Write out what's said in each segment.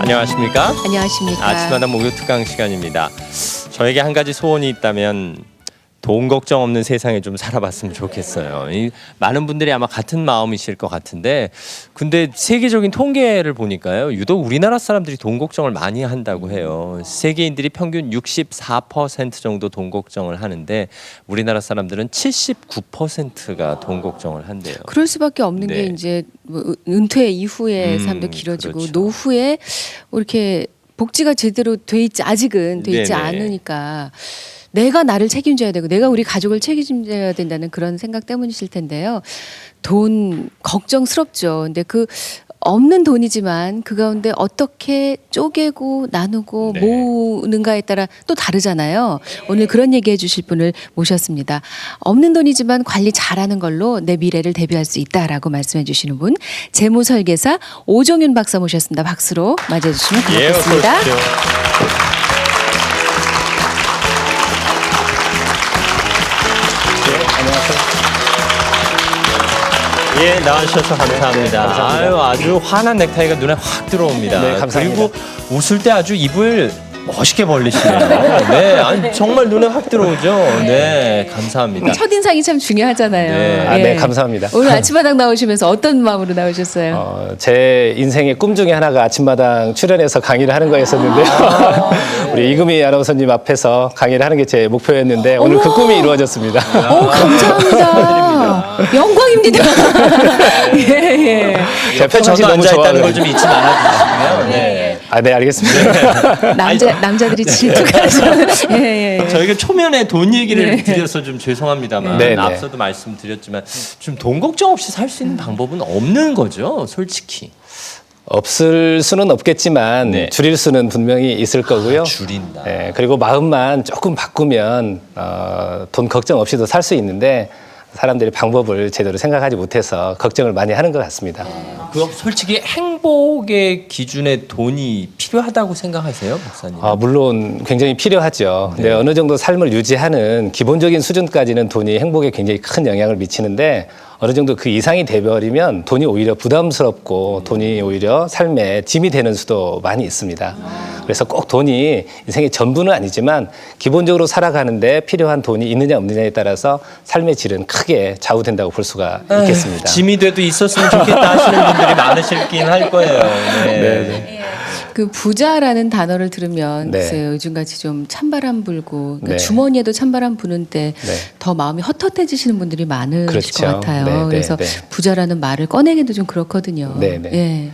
안녕하십니까? 안녕하십니까? 아침마다 목요 특강 시간입니다. 저에게 한 가지 소원이 있다면 돈 걱정 없는 세상에 좀 살아봤으면 좋겠어요. 많은 분들이 아마 같은 마음이실 것 같은데, 근데 세계적인 통계를 보니까요, 유독 우리나라 사람들이 돈 걱정을 많이 한다고 해요. 세계인들이 평균 64% 정도 돈 걱정을 하는데 우리나라 사람들은 79%가 돈 걱정을 한대요. 그럴 수밖에 없는 네. 게 이제 뭐 은퇴 이후에 삶도 길어지고 그렇죠. 노후에 뭐 이렇게 복지가 제대로 아직은 돼 있지 네네. 않으니까 내가 나를 책임져야 되고 내가 우리 가족을 책임져야 된다는 그런 생각 때문이실 텐데요. 돈 걱정스럽죠. 근데 그 없는 돈이지만 그 가운데 어떻게 쪼개고 나누고 네. 모으는가에 따라 또 다르잖아요. 오늘 그런 얘기해 주실 분을 모셨습니다. 없는 돈이지만 관리 잘하는 걸로 내 미래를 대비할 수 있다라고 말씀해 주시는 분, 재무설계사 오종윤 박사 모셨습니다. 박수로 맞이해 주시면 예, 어서 고맙겠습니다. 오십시오. 예, 나와주셔서 감사합니다. 아유, 아주 환한 넥타이가 눈에 확 들어옵니다. 네, 감사합니다. 그리고 웃을 때 아주 입을 멋있게 벌리시네요. 네, 아니, 정말 눈에 확 들어오죠. 네, 감사합니다. 첫인상이 참 중요하잖아요. 네. 네, 감사합니다. 오늘 아침마당 나오시면서 어떤 마음으로 나오셨어요? 제 인생의 꿈 중에 하나가 아침마당 출연해서 강의를 하는 거였었는데요. 우리 이금희 아나운서님 앞에서 강의를 하는 게 제 목표였는데 오늘 그 꿈이 이루어졌습니다. 감사합니다. 영광입니다. 예, 예. 제가 평상시 저도 너무 앉아있다는 걸 좋아하는 좀 잊지 말아주시고요. 네. 네, 알겠습니다. 남자들이 질투가죠. 예, 예. 저희가 초면에 돈 얘기를 네. 드려서 좀 죄송합니다만 네, 네. 앞서도 말씀드렸지만 좀 돈 걱정 없이 살 수 있는 방법은 없는 거죠, 솔직히. 없을 수는 없겠지만 네. 줄일 수는 분명히 있을 거고요. 줄인다. 네, 그리고 마음만 조금 바꾸면 돈 걱정 없이도 살 수 있는데 사람들이 방법을 제대로 생각하지 못해서 걱정을 많이 하는 것 같습니다. 그 솔직히 행복의 기준에 돈이 필요하다고 생각하세요, 박사님? 물론 굉장히 필요하죠. 네. 근데 어느 정도 삶을 유지하는 기본적인 수준까지는 돈이 행복에 굉장히 큰 영향을 미치는데 어느 정도 그 이상이 돼버리면 돈이 오히려 부담스럽고 돈이 오히려 삶에 짐이 되는 수도 많이 있습니다. 그래서 꼭 돈이 인생의 전부는 아니지만 기본적으로 살아가는데 필요한 돈이 있느냐 없느냐에 따라서 삶의 질은 크게 좌우된다고 볼 수가 있겠습니다. 짐이 돼도 있었으면 좋겠다 하시는 분들이 많으실긴 할 거예요. 네. 그 부자라는 단어를 들으면 네. 글쎄요, 요즘같이 좀 찬바람 불고 그러니까 네. 주머니에도 찬바람 부는 때 네. 더 마음이 헛헛해지시는 분들이 많으실 그렇죠. 것 같아요. 네, 네, 그래서 네. 부자라는 말을 꺼내기도 좀 그렇거든요. 네, 네. 예.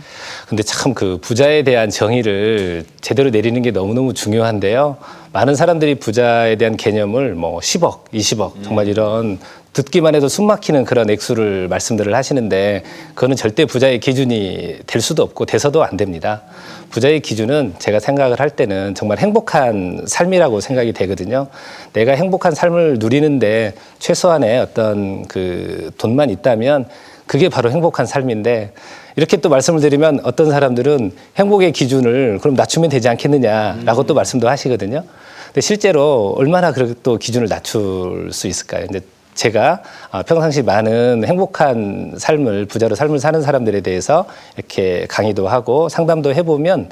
근데 참 그 부자에 대한 정의를 제대로 내리는 게 너무너무 중요한데요. 많은 사람들이 부자에 대한 개념을 뭐 10억, 20억 정말 이런 듣기만 해도 숨 막히는 그런 액수를 말씀들을 하시는데 그거는 절대 부자의 기준이 될 수도 없고 돼서도 안 됩니다. 부자의 기준은 제가 생각을 할 때는 정말 행복한 삶이라고 생각이 되거든요. 내가 행복한 삶을 누리는데 최소한의 어떤 그 돈만 있다면 그게 바로 행복한 삶인데 이렇게 또 말씀을 드리면 어떤 사람들은 행복의 기준을 그럼 낮추면 되지 않겠느냐라고 또 말씀도 하시거든요. 근데 실제로 얼마나 그렇게 또 기준을 낮출 수 있을까요? 근데 제가 평상시 많은 행복한 삶을 부자로 삶을 사는 사람들에 대해서 이렇게 강의도 하고 상담도 해보면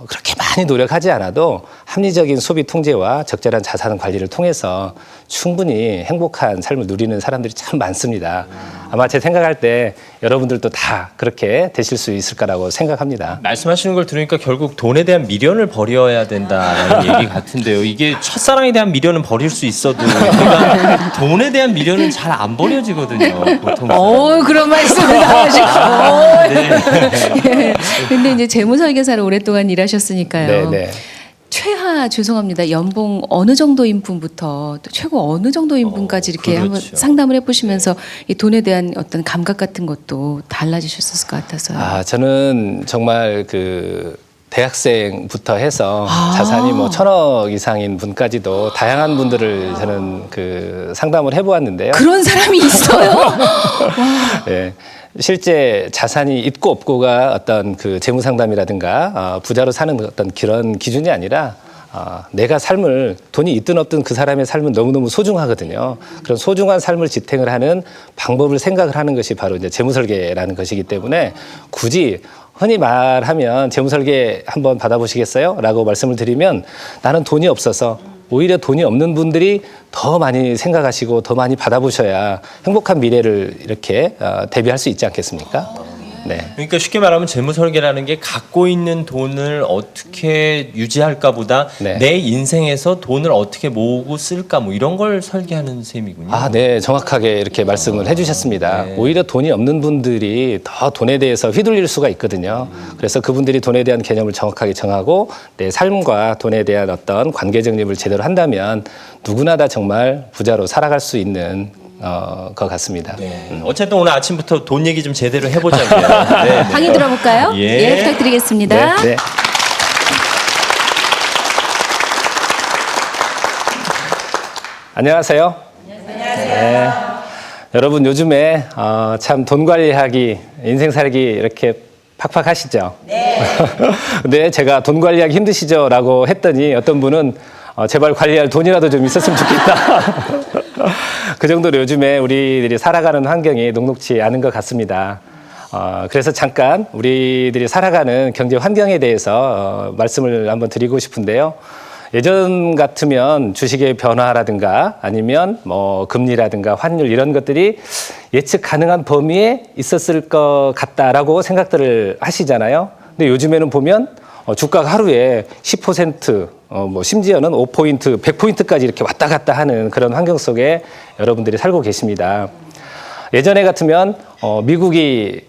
그렇게 많이 노력하지 않아도 합리적인 소비 통제와 적절한 자산 관리를 통해서 충분히 행복한 삶을 누리는 사람들이 참 많습니다. 아마 제 생각할 때 여러분들도 다 그렇게 되실 수 있을 거라고 생각합니다. 말씀하시는 걸 들으니까 결국 돈에 대한 미련을 버려야 된다는 얘기 같은데요. 이게 첫사랑에 대한 미련은 버릴 수 있어도 우리가 돈에 대한 미련은 잘 안 버려지거든요. 보통. 그런 말씀을 하시고. 네. 근데 이제 재무설계사를 오랫동안 일하셨으니까요. 네, 네. 최하 죄송합니다. 연봉 어느 정도인 분부터 또 최고 어느 정도인 분까지 이렇게 그렇죠. 한번 상담을 해보시면서 이 돈에 대한 어떤 감각 같은 것도 달라지셨을 것 같아서요. 저는 정말 그 대학생부터 해서 자산이 뭐 1,000억 이상인 분까지도 다양한 분들을 저는 그 상담을 해보았는데요. 그런 사람이 있어요? 네. 실제 자산이 있고 없고가 어떤 그 재무 상담이라든가 부자로 사는 어떤 그런 기준이 아니라 내가 삶을 돈이 있든 없든 그 사람의 삶은 너무너무 소중하거든요. 그런 소중한 삶을 지탱을 하는 방법을 생각을 하는 것이 바로 이제 재무설계라는 것이기 때문에 굳이 흔히 말하면 재무설계 한번 받아보시겠어요? 라고 말씀을 드리면 나는 돈이 없어서 오히려 돈이 없는 분들이 더 많이 생각하시고 더 많이 받아보셔야 행복한 미래를 이렇게 대비할 수 있지 않겠습니까? 네. 그러니까 쉽게 말하면 재무 설계라는 게 갖고 있는 돈을 어떻게 유지할까 보다 네. 내 인생에서 돈을 어떻게 모으고 쓸까 뭐 이런 걸 설계하는 셈이군요. 아, 네. 정확하게 이렇게 말씀을 해주셨습니다. 네. 오히려 돈이 없는 분들이 더 돈에 대해서 휘둘릴 수가 있거든요. 그래서 그분들이 돈에 대한 개념을 정확하게 정하고 내 삶과 돈에 대한 어떤 관계 정립을 제대로 한다면 누구나 다 정말 부자로 살아갈 수 있는 것 같습니다. 네. 어쨌든 오늘 아침부터 돈 얘기 좀 제대로 해보자고요. 네. 강의 들어볼까요? 예. 부탁드리겠습니다. 네. 안녕하세요. 네. 여러분 요즘에 참 돈 관리하기, 인생 살기 이렇게 팍팍하시죠? 네. 근데 제가 돈 관리하기 힘드시죠?라고 했더니 어떤 분은 제발 관리할 돈이라도 좀 있었으면 좋겠다. 그 정도로 요즘에 우리들이 살아가는 환경이 녹록지 않은 것 같습니다. 그래서 잠깐 우리들이 살아가는 경제 환경에 대해서 말씀을 한번 드리고 싶은데요. 예전 같으면 주식의 변화라든가 아니면 뭐 금리라든가 환율 이런 것들이 예측 가능한 범위에 있었을 것 같다라고 생각들을 하시잖아요. 근데 요즘에는 보면 주가가 하루에 10%, 뭐 심지어는 5포인트, 100포인트까지 이렇게 왔다 갔다 하는 그런 환경 속에 여러분들이 살고 계십니다. 예전에 같으면 미국이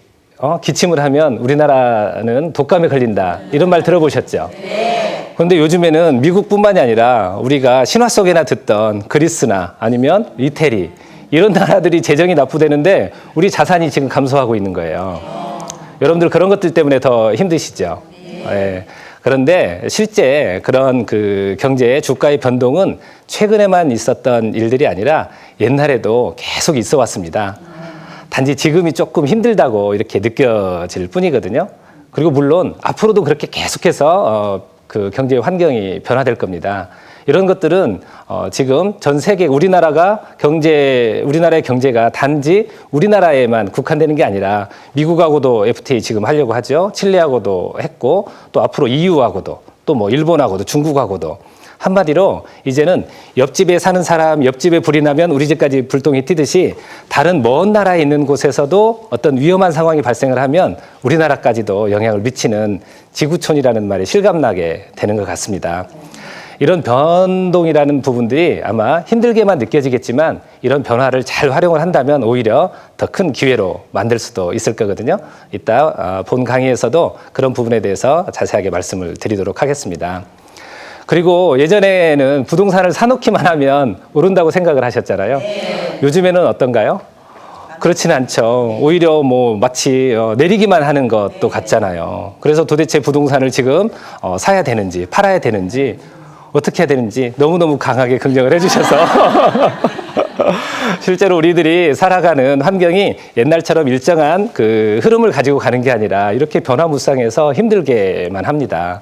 기침을 하면 우리나라는 독감에 걸린다 이런 말 들어보셨죠? 그런데 요즘에는 미국뿐만이 아니라 우리가 신화 속에나 듣던 그리스나 아니면 이태리 이런 나라들이 재정이 납부되는데 우리 자산이 지금 감소하고 있는 거예요. 여러분들 그런 것들 때문에 더 힘드시죠? 네. 그런데 실제 그런 그 경제의 주가의 변동은 최근에만 있었던 일들이 아니라 옛날에도 계속 있어 왔습니다. 단지 지금이 조금 힘들다고 이렇게 느껴질 뿐이거든요. 그리고 물론 앞으로도 그렇게 계속해서 그 경제 환경이 변화될 겁니다. 이런 것들은 지금 전 세계 우리나라의 경제가 단지 우리나라에만 국한되는 게 아니라 미국하고도 FTA 지금 하려고 하죠. 칠레하고도 했고 또 앞으로 EU하고도 또 뭐 일본하고도 중국하고도 한마디로 이제는 옆집에 사는 사람 옆집에 불이 나면 우리 집까지 불똥이 튀듯이 다른 먼 나라에 있는 곳에서도 어떤 위험한 상황이 발생을 하면 우리나라까지도 영향을 미치는 지구촌이라는 말이 실감나게 되는 것 같습니다. 이런 변동이라는 부분들이 아마 힘들게만 느껴지겠지만 이런 변화를 잘 활용을 한다면 오히려 더 큰 기회로 만들 수도 있을 거거든요. 이따 본 강의에서도 그런 부분에 대해서 자세하게 말씀을 드리도록 하겠습니다. 그리고 예전에는 부동산을 사놓기만 하면 오른다고 생각을 하셨잖아요. 요즘에는 어떤가요? 그렇지는 않죠. 오히려 뭐 마치 내리기만 하는 것도 같잖아요. 그래서 도대체 부동산을 지금 사야 되는지 팔아야 되는지 어떻게 해야 되는지 너무너무 강하게 긍정을 해주셔서 실제로 우리들이 살아가는 환경이 옛날처럼 일정한 그 흐름을 가지고 가는 게 아니라 이렇게 변화무쌍해서 힘들게만 합니다.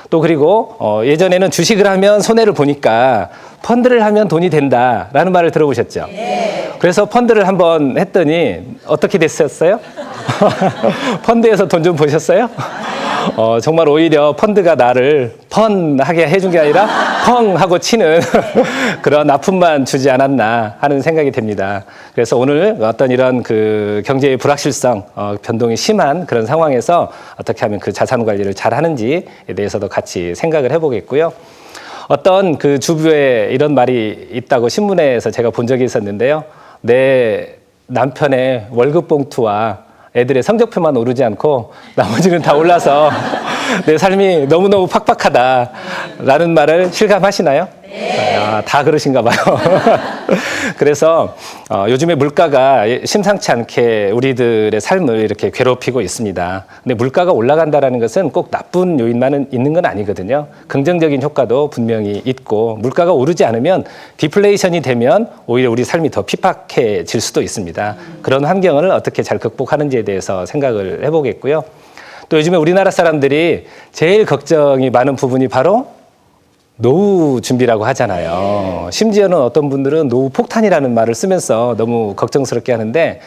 또 그리고 예전에는 주식을 하면 손해를 보니까 펀드를 하면 돈이 된다라는 말을 들어보셨죠? 네. 그래서 펀드를 한번 했더니 어떻게 됐었어요? 펀드에서 돈 좀 보셨어요? 정말 오히려 펀드가 나를 펀하게 해준 게 아니라 펑 하고 치는 그런 아픔만 주지 않았나 하는 생각이 됩니다. 그래서 오늘 어떤 이런 그 경제의 불확실성, 변동이 심한 그런 상황에서 어떻게 하면 그 자산 관리를 잘 하는지에 대해서도 같이 생각을 해보겠고요. 어떤 그 주부에 이런 말이 있다고 신문에서 제가 본 적이 있었는데요. 내 남편의 월급 봉투와 애들의 성적표만 오르지 않고 나머지는 다 올라서 내 삶이 너무너무 팍팍하다라는 말을 실감하시나요? 네. 다 그러신가 봐요. 그래서 요즘에 물가가 심상치 않게 우리들의 삶을 이렇게 괴롭히고 있습니다. 근데 물가가 올라간다는 것은 꼭 나쁜 요인만 있는 건 아니거든요. 긍정적인 효과도 분명히 있고 물가가 오르지 않으면 디플레이션이 되면 오히려 우리 삶이 더 핍박해질 수도 있습니다. 그런 환경을 어떻게 잘 극복하는지에 대해서 생각을 해보겠고요. 또 요즘에 우리나라 사람들이 제일 걱정이 많은 부분이 바로 노후 준비라고 하잖아요. 심지어는 어떤 분들은 노후 폭탄이라는 말을 쓰면서 너무 걱정스럽게 하는데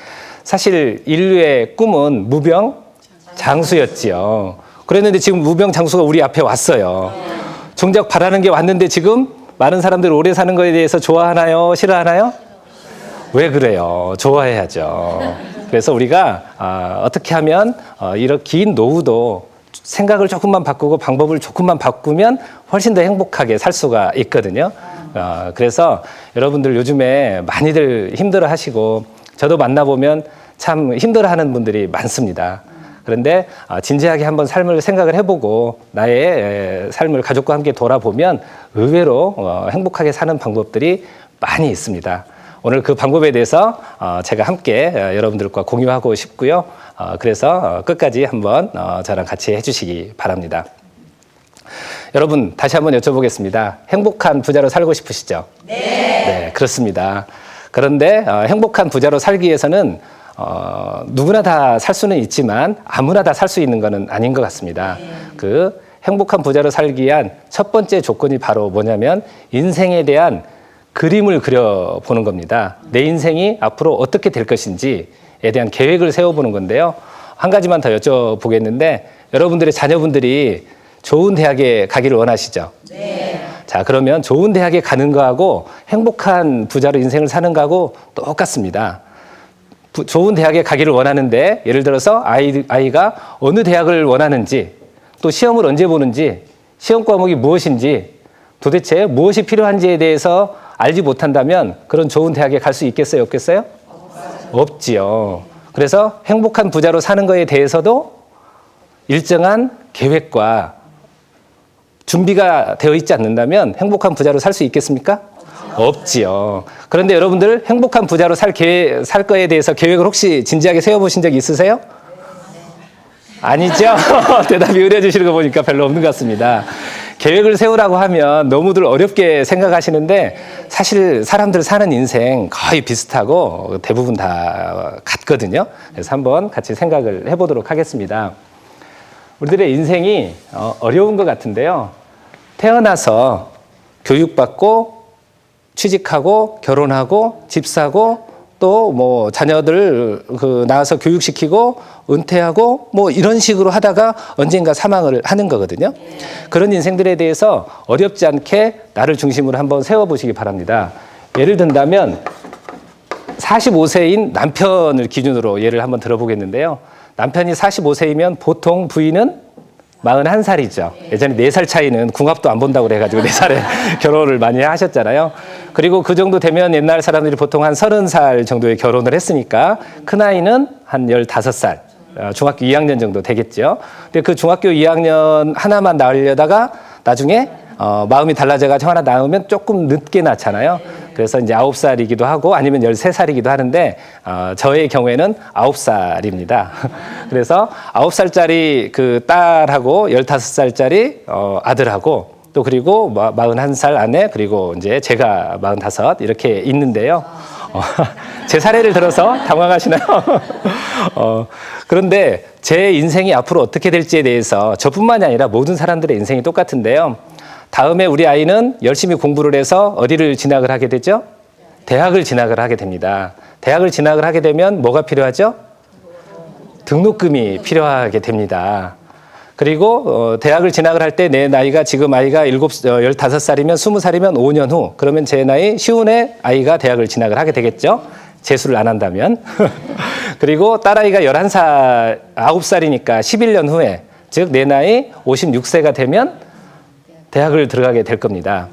사실 인류의 꿈은 무병 장수였지요. 그랬는데 지금 무병장수가 우리 앞에 왔어요. 정작 바라는 게 왔는데 지금 많은 사람들이 오래 사는 거에 대해서 좋아하나요? 싫어하나요? 왜 그래요? 좋아해야죠. 그래서 우리가 어떻게 하면 이런 긴 노후도 생각을 조금만 바꾸고 방법을 조금만 바꾸면 훨씬 더 행복하게 살 수가 있거든요. 그래서 여러분들 요즘에 많이들 힘들어 하시고 저도 만나보면 참 힘들어 하는 분들이 많습니다. 그런데 진지하게 한번 삶을 생각을 해보고 나의 삶을 가족과 함께 돌아보면 의외로 행복하게 사는 방법들이 많이 있습니다. 오늘 그 방법에 대해서 제가 함께 여러분들과 공유하고 싶고요. 그래서 끝까지 한번 저랑 같이 해주시기 바랍니다. 여러분 다시 한번 여쭤보겠습니다. 행복한 부자로 살고 싶으시죠? 네, 그렇습니다. 그런데 행복한 부자로 살기 위해서는 누구나 다 살 수는 있지만 아무나 다 살 수 있는 것은 아닌 것 같습니다. 그 행복한 부자로 살기 위한 첫 번째 조건이 바로 뭐냐면 인생에 대한 그림을 그려보는 겁니다. 내 인생이 앞으로 어떻게 될 것인지에 대한 계획을 세워보는 건데요. 한 가지만 더 여쭤보겠는데 여러분들의 자녀분들이 좋은 대학에 가기를 원하시죠? 네. 자, 그러면 좋은 대학에 가는 거하고 행복한 부자로 인생을 사는 거하고 똑같습니다. 좋은 대학에 가기를 원하는데 예를 들어서 아이가 어느 대학을 원하는지 또 시험을 언제 보는지 시험 과목이 무엇인지 도대체 무엇이 필요한지에 대해서 알지 못한다면 그런 좋은 대학에 갈 수 있겠어요? 없겠어요? 없지요. 그래서 행복한 부자로 사는 거에 대해서도 일정한 계획과 준비가 되어 있지 않는다면 행복한 부자로 살 수 있겠습니까? 없지요. 그런데 여러분들 행복한 부자로 살 거에 대해서 계획을 혹시 진지하게 세워보신 적 있으세요? 아니죠? 대답이 의뢰해주시는 거 보니까 별로 없는 것 같습니다. 계획을 세우라고 하면 너무들 어렵게 생각하시는데 사실 사람들 사는 인생 거의 비슷하고 대부분 다 같거든요. 그래서 한번 같이 생각을 해보도록 하겠습니다. 우리들의 인생이 어려운 것 같은데요. 태어나서 교육받고 취직하고 결혼하고 집 사고 또 뭐 자녀들 낳아서 교육시키고 은퇴하고 뭐 이런 식으로 하다가 언젠가 사망을 하는 거거든요. 그런 인생들에 대해서 어렵지 않게 나를 중심으로 한번 세워보시기 바랍니다. 예를 든다면 45세인 남편을 기준으로 예를 한번 들어보겠는데요. 남편이 45세이면 보통 부인은 41살이죠. 예전에 4살 차이는 궁합도 안 본다고 그래가지고 4살에 결혼을 많이 하셨잖아요. 그리고 그 정도 되면 옛날 사람들이 보통 한 30살 정도에 결혼을 했으니까 큰아이는 한 15살, 중학교 2학년 정도 되겠죠. 근데 그 중학교 2학년 하나만 낳으려다가 나중에 마음이 달라져가지고 하나 낳으면 조금 늦게 낳잖아요. 그래서 이제 9살이기도 하고 아니면 13살이기도 하는데 저의 경우에는 9살입니다. 그래서 9살짜리 그 딸하고 15살짜리 아들하고 또 그리고 41살 아내 그리고 이제 제가 45 이렇게 있는데요. 제 사례를 들어서 당황하시나요? 그런데 제 인생이 앞으로 어떻게 될지에 대해서 저뿐만이 아니라 모든 사람들의 인생이 똑같은데요. 다음에 우리 아이는 열심히 공부를 해서 어디를 진학을 하게 되죠? 대학을 진학을 하게 됩니다. 대학을 진학을 하게 되면 뭐가 필요하죠? 등록금이 필요하게 됩니다. 그리고 대학을 진학을 할 때 내 나이가 지금 아이가 15살이면 20살이면 5년 후 그러면 제 나이 쉬운에 아이가 대학을 진학을 하게 되겠죠. 재수를 안 한다면. 그리고 딸아이가 11살, 9살이니까 11년 후에 즉 내 나이 56세가 되면 대학을 들어가게 될 겁니다.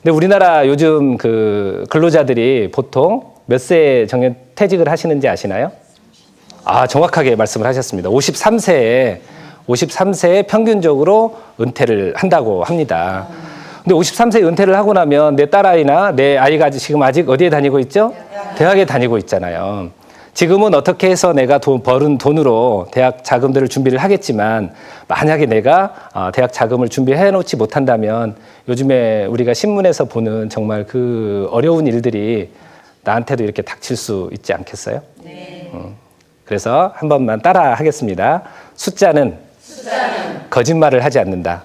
근데 우리나라 요즘 그 근로자들이 보통 몇 세 정년 퇴직을 하시는지 아시나요? 정확하게 말씀을 하셨습니다. 53세에 평균적으로 은퇴를 한다고 합니다. 근데 53세에 은퇴를 하고 나면 내 딸아이나 내 아이가 지금 아직 어디에 다니고 있죠? 대학에 다니고 있잖아요. 지금은 어떻게 해서 내가 벌은 돈으로 대학 자금들을 준비를 하겠지만 만약에 내가 대학 자금을 준비해 놓지 못한다면 요즘에 우리가 신문에서 보는 정말 그 어려운 일들이 나한테도 이렇게 닥칠 수 있지 않겠어요? 네. 그래서 한 번만 따라 하겠습니다. 숫자는 거짓말을 하지 않는다.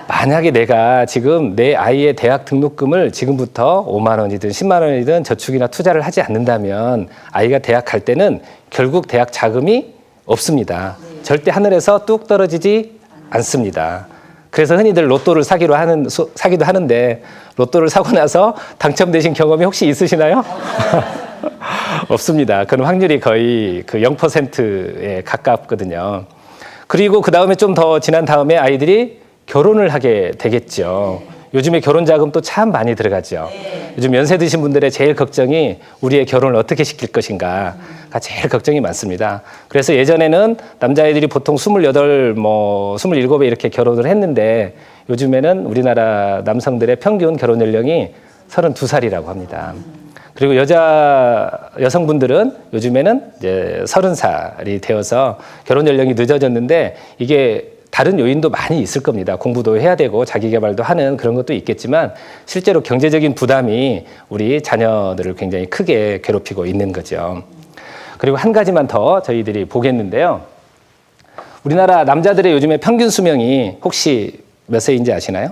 만약에 내가 지금 내 아이의 대학 등록금을 지금부터 5만 원이든 10만 원이든 저축이나 투자를 하지 않는다면 아이가 대학 갈 때는 결국 대학 자금이 없습니다. 절대 하늘에서 뚝 떨어지지 않습니다. 그래서 흔히들 로또를 사기도 하는데 로또를 사고 나서 당첨되신 경험이 혹시 있으시나요? 없습니다. 그런 확률이 거의 그 0%에 가깝거든요. 그리고 그 다음에 좀 더 지난 다음에 아이들이 결혼을 하게 되겠죠. 요즘에 결혼 자금도 참 많이 들어가죠. 요즘 연세 드신 분들의 제일 걱정이 우리의 결혼을 어떻게 시킬 것인가가 제일 걱정이 많습니다. 그래서 예전에는 남자아이들이 보통 28, 27에 이렇게 결혼을 했는데 요즘에는 우리나라 남성들의 평균 결혼 연령이 32살이라고 합니다. 그리고 여성분들은 요즘에는 이제 30살이 되어서 결혼 연령이 늦어졌는데 이게 다른 요인도 많이 있을 겁니다. 공부도 해야 되고 자기 개발도 하는 그런 것도 있겠지만 실제로 경제적인 부담이 우리 자녀들을 굉장히 크게 괴롭히고 있는 거죠. 그리고 한 가지만 더 저희들이 보겠는데요. 우리나라 남자들의 요즘에 평균 수명이 혹시 몇 세인지 아시나요?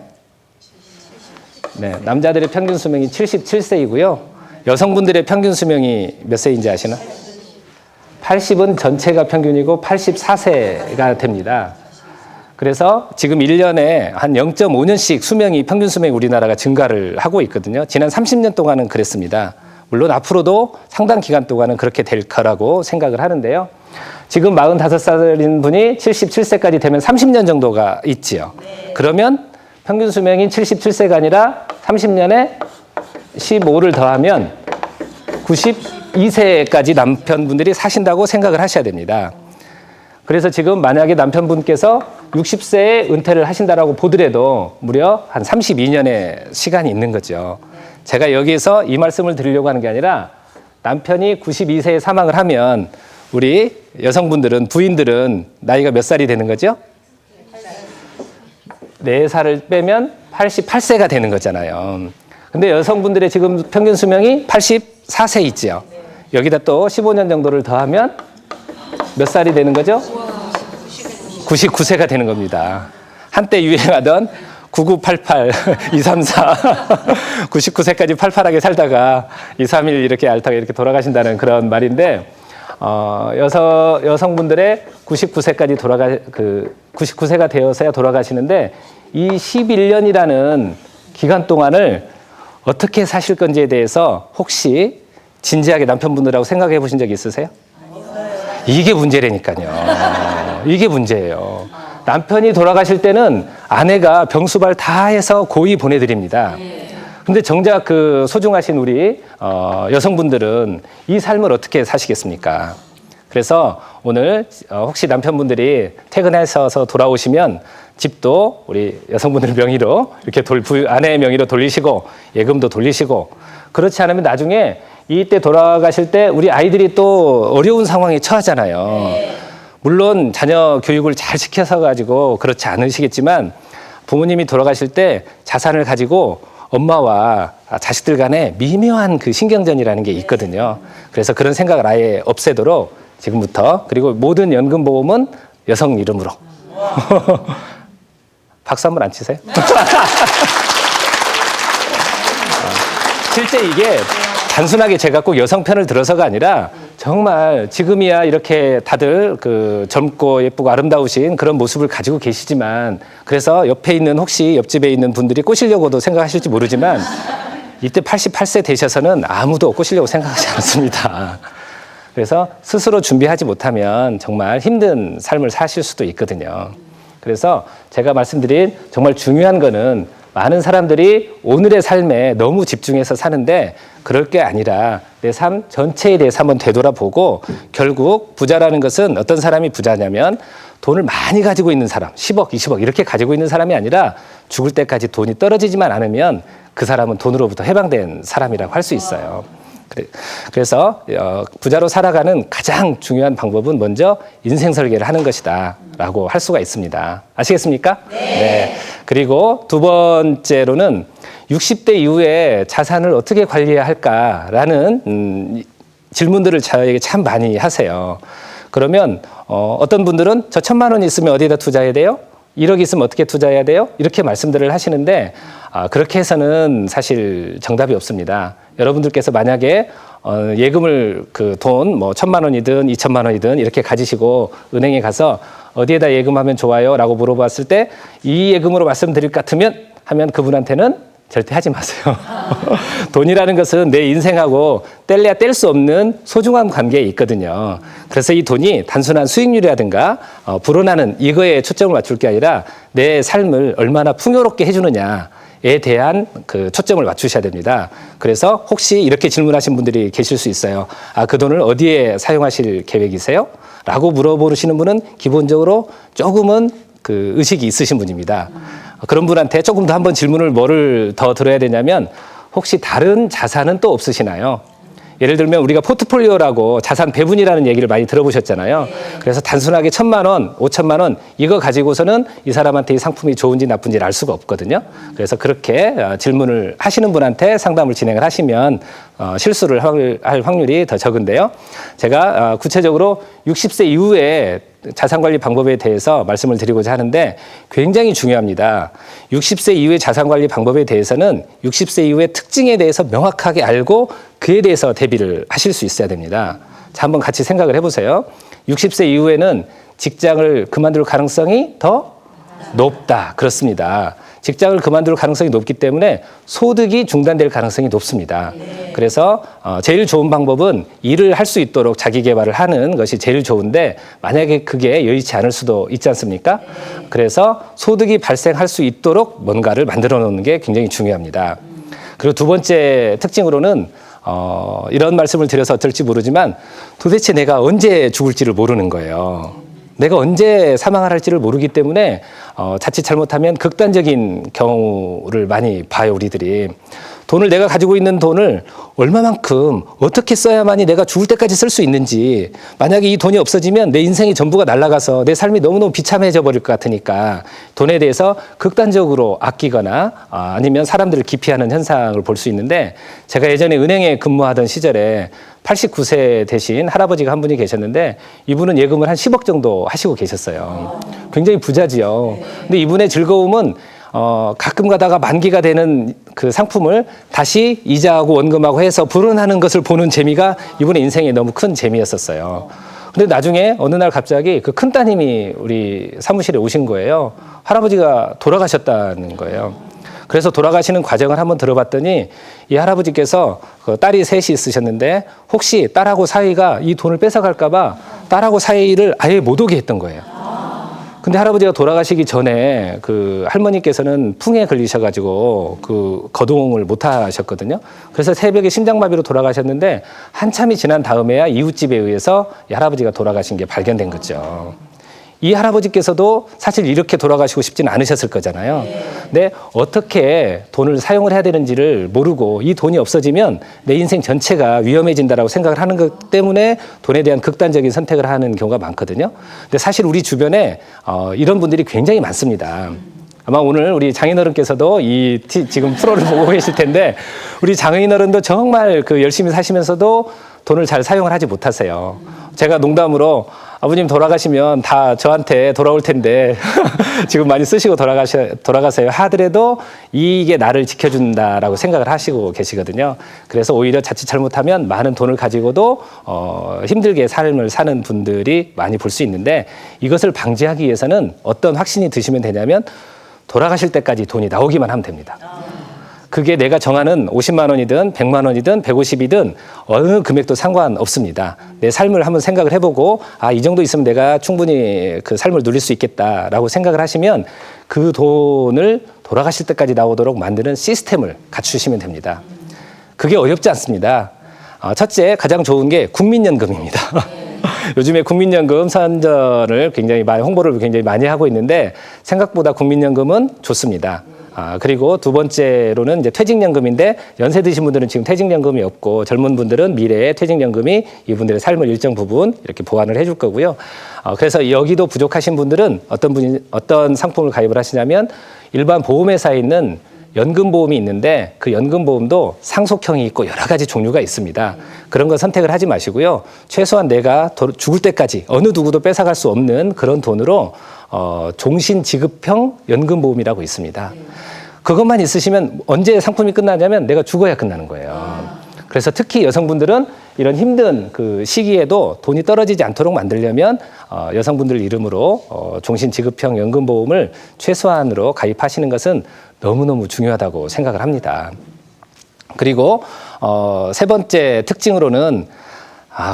네, 남자들의 평균 수명이 77세이고요. 여성분들의 평균 수명이 몇 세인지 아시나? 80은 전체가 평균이고 84세가 됩니다. 그래서 지금 1년에 한 0.5년씩 수명이 평균 수명이 우리나라가 증가를 하고 있거든요. 지난 30년 동안은 그랬습니다. 물론 앞으로도 상당 기간 동안은 그렇게 될 거라고 생각을 하는데요. 지금 45살인 분이 77세까지 되면 30년 정도가 있지요. 그러면 평균 수명이 77세가 아니라 30년에 15를 더하면 92세까지 남편분들이 사신다고 생각을 하셔야 됩니다. 그래서 지금 만약에 남편분께서 60세에 은퇴를 하신다라고 보더라도 무려 한 32년의 시간이 있는 거죠. 제가 여기서 이 말씀을 드리려고 하는 게 아니라 남편이 92세에 사망을 하면 우리 여성분들은, 부인들은 나이가 몇 살이 되는 거죠? 4살을 빼면 88세가 되는 거잖아요. 근데 여성분들의 지금 평균 수명이 84세 있죠. 여기다 또 15년 정도를 더하면 몇 살이 되는 거죠? 99세가 되는 겁니다. 한때 유행하던 9988, 234, 99세까지 팔팔하게 살다가 231 이렇게 앓다가 이렇게 돌아가신다는 그런 말인데, 여성분들의 99세까지 99세가 되어서야 돌아가시는데, 이 11년이라는 기간 동안을 어떻게 사실 건지에 대해서 혹시 진지하게 남편분들하고 생각해 보신 적 있으세요? 이게 문제라니까요. 이게 문제예요. 남편이 돌아가실 때는 아내가 병수발 다 해서 고이 보내드립니다. 근데 정작 그 소중하신 우리 여성분들은 이 삶을 어떻게 사시겠습니까? 그래서 오늘 혹시 남편분들이 퇴근하셔서 돌아오시면 집도 우리 여성분들 명의로 이렇게 아내의 명의로 돌리시고 예금도 돌리시고, 그렇지 않으면 나중에 이때 돌아가실 때 우리 아이들이 또 어려운 상황에 처하잖아요. 물론 자녀 교육을 잘 시켜서 가지고 그렇지 않으시겠지만 부모님이 돌아가실 때 자산을 가지고 엄마와 자식들 간에 미묘한 그 신경전이라는 게 있거든요. 그래서 그런 생각을 아예 없애도록 지금부터, 그리고 모든 연금보험은 여성 이름으로. 박수 한번 안 치세요? 실제 이게 단순하게 제가 꼭 여성 편을 들어서가 아니라 정말 지금이야 이렇게 다들 그 젊고 예쁘고 아름다우신 그런 모습을 가지고 계시지만, 그래서 옆에 있는 혹시 옆집에 있는 분들이 꼬시려고도 생각하실지 모르지만 이때 88세 되셔서는 아무도 꼬시려고 생각하지 않습니다. 그래서 스스로 준비하지 못하면 정말 힘든 삶을 사실 수도 있거든요. 그래서 제가 말씀드린 정말 중요한 거는 많은 사람들이 오늘의 삶에 너무 집중해서 사는데 그럴 게 아니라 내 삶 전체에 대해서 한번 되돌아보고, 결국 부자라는 것은 어떤 사람이 부자냐면 돈을 많이 가지고 있는 사람, 10억, 20억 이렇게 가지고 있는 사람이 아니라 죽을 때까지 돈이 떨어지지만 않으면 그 사람은 돈으로부터 해방된 사람이라고 할 수 있어요. 그래서 부자로 살아가는 가장 중요한 방법은 먼저 인생 설계를 하는 것이다 라고 할 수가 있습니다. 아시겠습니까? 네. 그리고 두 번째로는 60대 이후에 자산을 어떻게 관리해야 할까라는 질문들을 저에게 참 많이 하세요. 그러면 어떤 분들은 저 1,000만 원 있으면 어디에다 투자해야 돼요? 1억 있으면 어떻게 투자해야 돼요? 이렇게 말씀들을 하시는데 그렇게 해서는 사실 정답이 없습니다. 여러분들께서 만약에 예금을 그 돈 뭐 1,000만 원이든 2,000만 원이든 이렇게 가지시고 은행에 가서 어디에다 예금하면 좋아요라고 물어봤을 때 이 예금으로 말씀드릴 것 같으면 하면 그분한테는 절대 하지 마세요. 돈이라는 것은 내 인생하고 뗄래야 뗄 수 없는 소중한 관계에 있거든요. 그래서 이 돈이 단순한 수익률이라든가 불어나는 이거에 초점을 맞출 게 아니라 내 삶을 얼마나 풍요롭게 해주느냐에 대한 그 초점을 맞추셔야 됩니다. 그래서 혹시 이렇게 질문하신 분들이 계실 수 있어요. 아, 그 돈을 어디에 사용하실 계획이세요? 라고 물어보시는 분은 기본적으로 조금은 그 의식이 있으신 분입니다. 그런 분한테 조금 더 한번 질문을 뭐를 더 들어야 되냐면 혹시 다른 자산은 또 없으시나요? 예를 들면 우리가 포트폴리오라고 자산 배분이라는 얘기를 많이 들어보셨잖아요. 그래서 단순하게 1,000만 원, 5,000만 원 이거 가지고서는 이 사람한테 이 상품이 좋은지 나쁜지를 알 수가 없거든요. 그래서 그렇게 질문을 하시는 분한테 상담을 진행을 하시면 실수를 할 확률이 더 적은데요. 제가 구체적으로 60세 이후에 자산관리 방법에 대해서 말씀을 드리고자 하는데 굉장히 중요합니다. 60세 이후의 자산관리 방법에 대해서는 60세 이후의 특징에 대해서 명확하게 알고 그에 대해서 대비를 하실 수 있어야 됩니다. 자, 한번 같이 생각을 해보세요. 60세 이후에는 직장을 그만둘 가능성이 더 높다. 그렇습니다. 직장을 그만둘 가능성이 높기 때문에 소득이 중단될 가능성이 높습니다. 그래서 제일 좋은 방법은 일을 할 수 있도록 자기 개발을 하는 것이 제일 좋은데 만약에 그게 여의치 않을 수도 있지 않습니까? 그래서 소득이 발생할 수 있도록 뭔가를 만들어 놓는 게 굉장히 중요합니다. 그리고 두 번째 특징으로는 이런 말씀을 드려서 어떨지 모르지만 도대체 내가 언제 죽을지를 모르는 거예요. 내가 언제 사망을 할지를 모르기 때문에 자칫 잘못하면 극단적인 경우를 많이 봐요, 우리들이. 돈을 내가 가지고 있는 돈을 얼마만큼 어떻게 써야만이 내가 죽을 때까지 쓸 수 있는지 만약에 이 돈이 없어지면 내 인생이 전부가 날아가서 내 삶이 너무너무 비참해져 버릴 것 같으니까 돈에 대해서 극단적으로 아끼거나 아니면 사람들을 기피하는 현상을 볼 수 있는데 제가 예전에 은행에 근무하던 시절에 89세 되신 할아버지가 한 분이 계셨는데 이분은 예금을 한 10억 정도 하시고 계셨어요. 굉장히 부자지요. 근데 이분의 즐거움은 가끔 가다가 만기가 되는 그 상품을 다시 이자하고 원금하고 해서 불어나는 것을 보는 재미가 이분의 인생에 너무 큰 재미였었어요. 근데 나중에 어느 날 갑자기 그 큰 따님이 우리 사무실에 오신 거예요. 할아버지가 돌아가셨다는 거예요. 그래서 돌아가시는 과정을 한번 들어봤더니 이 할아버지께서 그 딸이 셋이 있으셨는데 혹시 딸하고 사이가 이 돈을 뺏어갈까 봐 딸하고 사이를 아예 못 오게 했던 거예요. 근데 할아버지가 돌아가시기 전에 그 할머니께서는 풍에 걸리셔가지고 그 거동을 못 하셨거든요. 그래서 새벽에 심장마비로 돌아가셨는데 한참이 지난 다음에야 이웃집에 의해서 이 할아버지가 돌아가신 게 발견된 거죠. 이 할아버지께서도 사실 이렇게 돌아가시고 싶지는 않으셨을 거잖아요. 근데 어떻게 돈을 사용을 해야 되는지를 모르고 이 돈이 없어지면 내 인생 전체가 위험해진다라고 생각을 하는 것 때문에 돈에 대한 극단적인 선택을 하는 경우가 많거든요. 근데 사실 우리 주변에 이런 분들이 굉장히 많습니다. 아마 오늘 우리 장인어른께서도 지금 프로를 보고 계실 텐데 우리 장인어른도 정말 그 열심히 사시면서도 돈을 잘 사용을 하지 못하세요. 제가 농담으로 아버님 돌아가시면 다 저한테 돌아올 텐데 지금 많이 쓰시고 돌아가세요 하더라도 이게 나를 지켜준다라고 생각을 하시고 계시거든요. 그래서 오히려 자칫 잘못하면 많은 돈을 가지고도 힘들게 삶을 사는 분들이 많이 볼 수 있는데 이것을 방지하기 위해서는 어떤 확신이 드시면 되냐면 돌아가실 때까지 돈이 나오기만 하면 됩니다. 그게 내가 정하는 50만 원이든 100만 원이든 150이든 어느 금액도 상관없습니다. 내 삶을 한번 생각을 해보고 이 정도 있으면 내가 충분히 그 삶을 누릴 수 있겠다라고 생각을 하시면 그 돈을 돌아가실 때까지 나오도록 만드는 시스템을 갖추시면 됩니다. 그게 어렵지 않습니다. 첫째, 가장 좋은 게 국민연금입니다. 요즘에 국민연금 선전을 굉장히 많이 홍보를 굉장히 많이 하고 있는데 생각보다 국민연금은 좋습니다. 그리고 두 번째로는 이제 퇴직연금인데 연세 드신 분들은 지금 퇴직연금이 없고 젊은 분들은 미래에 퇴직연금이 이분들의 삶을 일정 부분 이렇게 보완을 해줄 거고요. 그래서 여기도 부족하신 분들은 어떤 상품을 가입을 하시냐면 일반 보험회사에 있는 연금보험이 있는데 그 연금보험도 상속형이 있고 여러 가지 종류가 있습니다. 그런 거 선택을 하지 마시고요. 최소한 내가 죽을 때까지 어느 누구도 뺏어갈 수 없는 그런 돈으로 종신지급형 연금보험이라고 있습니다. 그것만 있으시면 언제 상품이 끝나냐면 내가 죽어야 끝나는 거예요. 그래서 특히 여성분들은 이런 힘든 그 시기에도 돈이 떨어지지 않도록 만들려면 여성분들 이름으로 종신지급형 연금보험을 최소한으로 가입하시는 것은 너무너무 중요하다고 생각을 합니다. 그리고 세 번째 특징으로는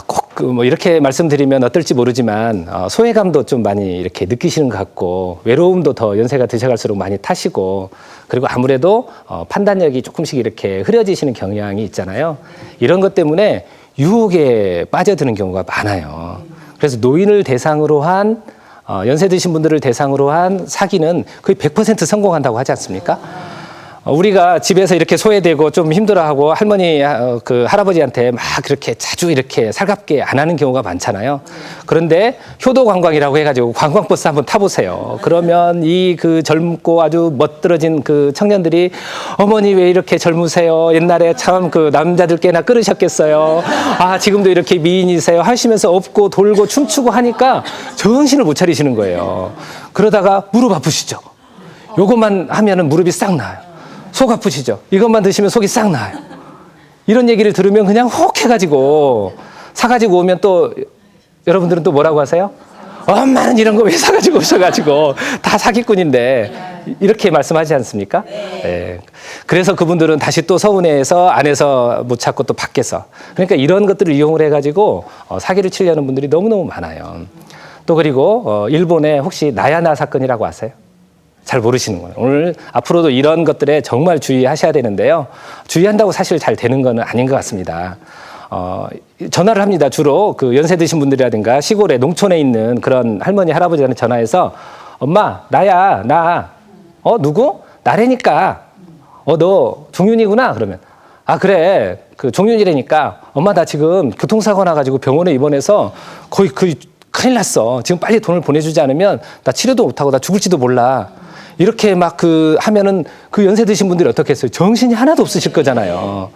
꼭 뭐 이렇게 말씀드리면 어떨지 모르지만 소외감도 좀 많이 이렇게 느끼시는 것 같고 외로움도 더 연세가 드셔갈수록 많이 타시고 그리고 아무래도 판단력이 조금씩 이렇게 흐려지시는 경향이 있잖아요. 이런 것 때문에 유혹에 빠져드는 경우가 많아요. 그래서 노인을 대상으로 한 연세 드신 분들을 대상으로 한 사기는 거의 100% 성공한다고 하지 않습니까? 우리가 집에서 이렇게 소외되고 좀 힘들어하고 할머니, 그 할아버지한테 막 그렇게 자주 이렇게 살갑게 안 하는 경우가 많잖아요. 그런데 효도관광이라고 해가지고 관광버스 한번 타보세요. 그러면 이 그 젊고 아주 멋들어진 그 청년들이 어머니 왜 이렇게 젊으세요? 옛날에 참 그 남자들 꽤나 끓으셨겠어요. 지금도 이렇게 미인이세요? 하시면서 업고 돌고 춤추고 하니까 정신을 못 차리시는 거예요. 그러다가 무릎 아프시죠? 요것만 하면은 무릎이 싹 나아요. 속 아프시죠? 이것만 드시면 속이 싹 나아요. 이런 얘기를 들으면 그냥 혹 해가지고 사가지고 오면 또 여러분들은 또 뭐라고 하세요? 엄마는 이런 거 왜 사가지고 오셔가지고 다 사기꾼인데 이렇게 말씀하지 않습니까? 네. 그래서 그분들은 다시 또 서운해해서 안에서 못 찾고 또 밖에서 그러니까 이런 것들을 이용을 해가지고 사기를 치려는 분들이 너무너무 많아요. 또 그리고 일본에 혹시 나야나 사건이라고 아세요? 잘 모르시는 거예요. 오늘 앞으로도 이런 것들에 정말 주의하셔야 되는데요. 주의한다고 사실 잘 되는 건 아닌 것 같습니다. 전화를 합니다. 주로 그 연세 드신 분들이라든가 시골에 농촌에 있는 그런 할머니, 할아버지한테 전화해서 엄마, 나야, 나. 누구? 나래니까. 너 종윤이구나. 그러면 그래. 그 종윤이라니까. 엄마, 나 지금 교통사고 나가지고 병원에 입원해서 거의 큰일 났어. 지금 빨리 돈을 보내주지 않으면 나 치료도 못하고 나 죽을지도 몰라. 이렇게 막 하면은 그 연세 드신 분들이 어떻게 했어요? 정신이 하나도 없으실 거잖아요.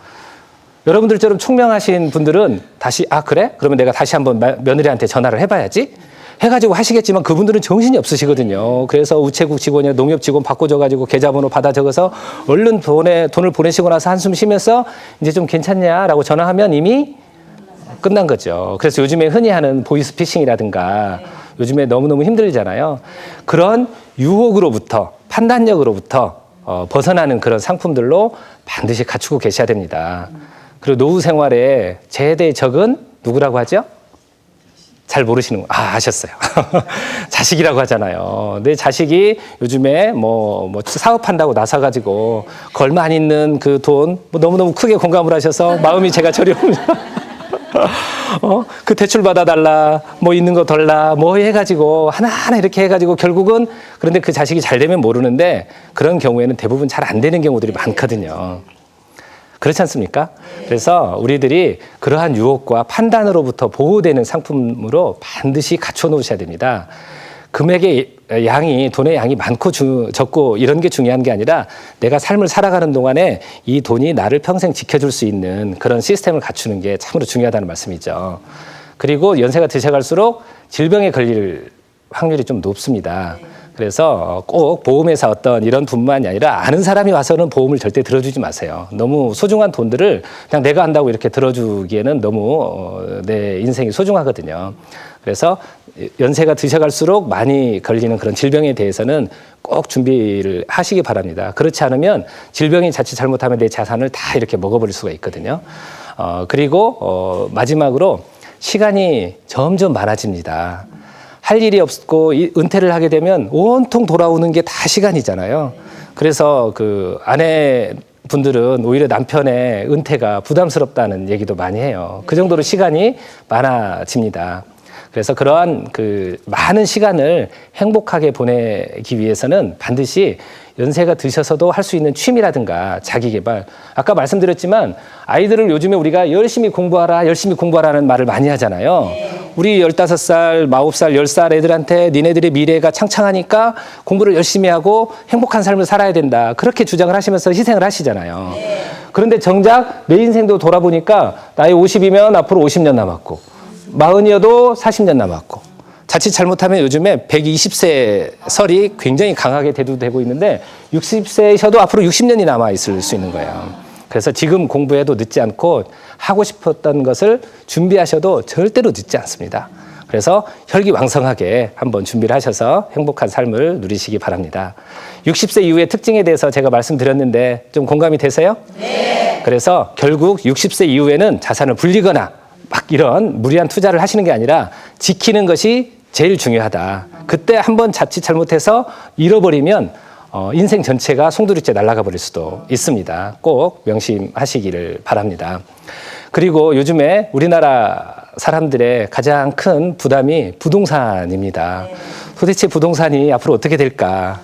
여러분들처럼 총명하신 분들은 다시 그래? 그러면 내가 다시 한번 며느리한테 전화를 해봐야지. 해가지고 하시겠지만 그분들은 정신이 없으시거든요. 그래서 우체국 직원이나 농협 직원 바꿔줘가지고 계좌번호 받아 적어서 얼른 돈을 보내시고 나서 한숨 쉬면서 이제 좀 괜찮냐라고 전화하면 이미 끝난 거죠. 그래서 요즘에 흔히 하는 보이스피싱이라든가 요즘에 너무너무 힘들잖아요. 그런 유혹으로부터 판단력으로부터 벗어나는 그런 상품들로 반드시 갖추고 계셔야 됩니다. 그리고 노후 생활에 최대의 적은 누구라고 하죠? 잘 모르시는 거. 아셨어요. 자식이라고 하잖아요. 내 자식이 요즘에 뭐 사업한다고 나서가지고 그 얼마 안 있는 그 돈 너무너무 크게 공감을 하셔서 마음이 제가 저려옵니다. 그 대출 받아달라, 뭐 있는 거 덜라, 뭐 해가지고 하나하나 이렇게 해가지고 결국은 그런데 그 자식이 잘 되면 모르는데 그런 경우에는 대부분 잘 안 되는 경우들이 많거든요. 그렇지 않습니까? 그래서 우리들이 그러한 유혹과 판단으로부터 보호되는 상품으로 반드시 갖춰 놓으셔야 됩니다. 금액의 양이, 돈의 양이 많고 적고 이런 게 중요한 게 아니라 내가 삶을 살아가는 동안에 이 돈이 나를 평생 지켜줄 수 있는 그런 시스템을 갖추는 게 참으로 중요하다는 말씀이죠. 그리고 연세가 드셔갈수록 질병에 걸릴 확률이 좀 높습니다. 그래서 꼭 보험회사 어떤 이런 분만이 아니라 아는 사람이 와서는 보험을 절대 들어주지 마세요. 너무 소중한 돈들을 그냥 내가 한다고 이렇게 들어주기에는 너무 내 인생이 소중하거든요. 그래서 연세가 드셔갈수록 많이 걸리는 그런 질병에 대해서는 꼭 준비를 하시기 바랍니다. 그렇지 않으면 질병이 자칫 잘못하면 내 자산을 다 이렇게 먹어버릴 수가 있거든요. 그리고 마지막으로 시간이 점점 많아집니다. 할 일이 없고 은퇴를 하게 되면 온통 돌아오는 게 다 시간이잖아요. 그래서 그 아내 분들은 오히려 남편의 은퇴가 부담스럽다는 얘기도 많이 해요. 그 정도로 시간이 많아집니다. 그래서 그러한 그 많은 시간을 행복하게 보내기 위해서는 반드시 연세가 드셔서도 할 수 있는 취미라든가 자기 개발. 아까 말씀드렸지만 아이들을 요즘에 우리가 열심히 공부하라는 말을 많이 하잖아요. 우리 15살, 9살, 10살 애들한테 니네들의 미래가 창창하니까 공부를 열심히 하고 행복한 삶을 살아야 된다. 그렇게 주장을 하시면서 희생을 하시잖아요. 그런데 정작 내 인생도 돌아보니까 나이 50이면 앞으로 50년 남았고 40이어도 40년 남았고 자칫 잘못하면 요즘에 120세 설이 굉장히 강하게 대두되고 있는데 60세셔도 앞으로 60년이 남아 있을 수 있는 거예요. 그래서 지금 공부해도 늦지 않고 하고 싶었던 것을 준비하셔도 절대로 늦지 않습니다. 그래서 혈기왕성하게 한번 준비를 하셔서 행복한 삶을 누리시기 바랍니다. 60세 이후의 특징에 대해서 제가 말씀드렸는데 좀 공감이 되세요? 네. 그래서 결국 60세 이후에는 자산을 불리거나 막 이런 무리한 투자를 하시는 게 아니라 지키는 것이 제일 중요하다. 그때 한번 자칫 잘못해서 잃어버리면 인생 전체가 송두리째 날아가 버릴 수도 있습니다. 꼭 명심하시기를 바랍니다. 그리고 요즘에 우리나라 사람들의 가장 큰 부담이 부동산입니다. 도대체 부동산이 앞으로 어떻게 될까?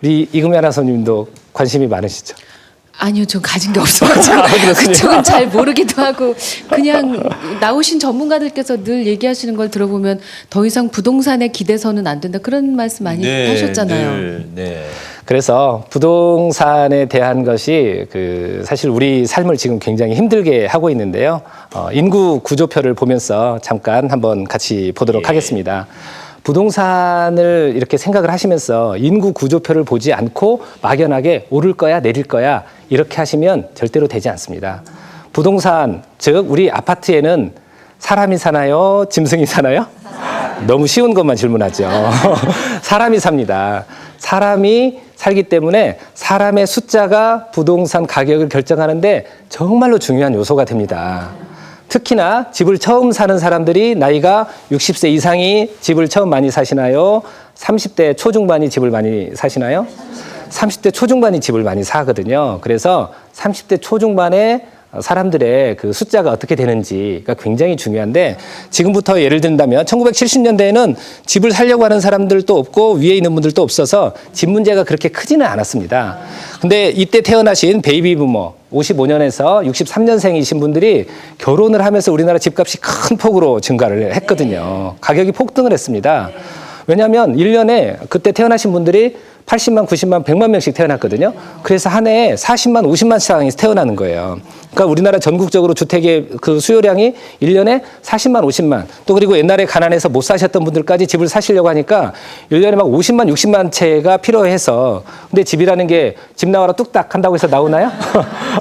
우리 이금희 아나운서님도 관심이 많으시죠? 아니요, 전 가진 게 없어가지고 그쪽은 잘 모르기도 하고 그냥 나오신 전문가들께서 늘 얘기하시는 걸 들어보면 더 이상 부동산에 기대서는 안 된다 그런 말씀 많이 하셨잖아요. 네. 그래서 부동산에 대한 것이 사실 우리 삶을 지금 굉장히 힘들게 하고 있는데요. 인구 구조표를 보면서 잠깐 한번 같이 보도록 하겠습니다. 부동산을 이렇게 생각을 하시면서 인구 구조표를 보지 않고 막연하게 오를 거야 내릴 거야 이렇게 하시면 절대로 되지 않습니다. 부동산, 즉 우리 아파트에는 사람이 사나요? 짐승이 사나요? 너무 쉬운 것만 질문하죠. 사람이 삽니다. 사람이 살기 때문에 사람의 숫자가 부동산 가격을 결정하는데 정말로 중요한 요소가 됩니다. 특히나 집을 처음 사는 사람들이 나이가 60세 이상이 집을 처음 많이 사시나요? 30대 초중반이 집을 많이 사시나요? 30대 초중반이 집을 많이 사거든요. 그래서 30대 초중반의 사람들의 그 숫자가 어떻게 되는지가 굉장히 중요한데 지금부터 예를 든다면 1970년대에는 집을 살려고 하는 사람들도 없고 위에 있는 분들도 없어서 집 문제가 그렇게 크지는 않았습니다. 근데 이때 태어나신 베이비 부머 55년에서 63년생이신 분들이 결혼을 하면서 우리나라 집값이 큰 폭으로 증가를 했거든요. 가격이 폭등을 했습니다. 왜냐하면 1년에 그때 태어나신 분들이 80만, 90만, 100만 명씩 태어났거든요. 그래서 한 해에 40만, 50만 쌍이 태어나는 거예요. 그러니까 우리나라 전국적으로 주택의 그 수요량이 1년에 40만, 50만. 또 그리고 옛날에 가난해서 못 사셨던 분들까지 집을 사시려고 하니까 1년에 막 50만, 60만 채가 필요해서. 근데 집이라는 게 집 나와라 뚝딱 한다고 해서 나오나요?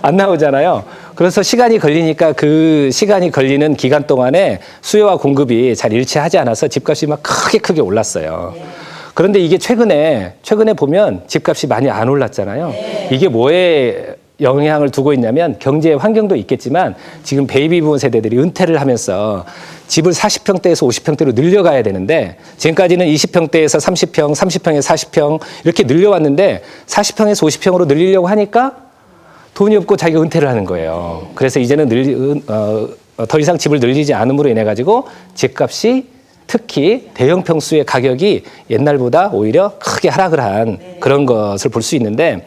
안 나오잖아요. 그래서 시간이 걸리니까 그 시간이 걸리는 기간 동안에 수요와 공급이 잘 일치하지 않아서 집값이 막 크게 올랐어요. 그런데 이게 최근에 보면 집값이 많이 안 올랐잖아요. 이게 뭐에 영향을 두고 있냐면 경제 환경도 있겠지만 지금 베이비 부모 세대들이 은퇴를 하면서 집을 40평대에서 50평대로 늘려가야 되는데 지금까지는 20평대에서 30평, 30평에서 40평 이렇게 늘려왔는데 40평에서 50평으로 늘리려고 하니까 돈이 없고 자기가 은퇴를 하는 거예요. 그래서 이제는 더 이상 집을 늘리지 않음으로 인해 가지고 집값이 특히 대형 평수의 가격이 옛날보다 오히려 크게 하락을 한 그런 것을 볼 수 있는데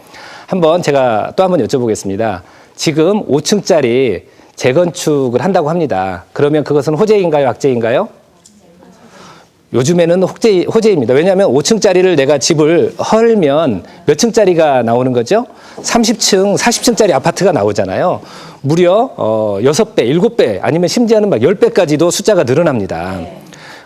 제가 또 한번 여쭤보겠습니다. 지금 5층짜리 재건축을 한다고 합니다. 그러면 그것은 호재인가요? 악재인가요? 요즘에는 호재입니다. 왜냐하면 5층짜리를 내가 집을 헐면 몇 층짜리가 나오는 거죠? 30층, 40층짜리 아파트가 나오잖아요. 무려 6배, 7배 아니면 심지어는 막 10배까지도 숫자가 늘어납니다.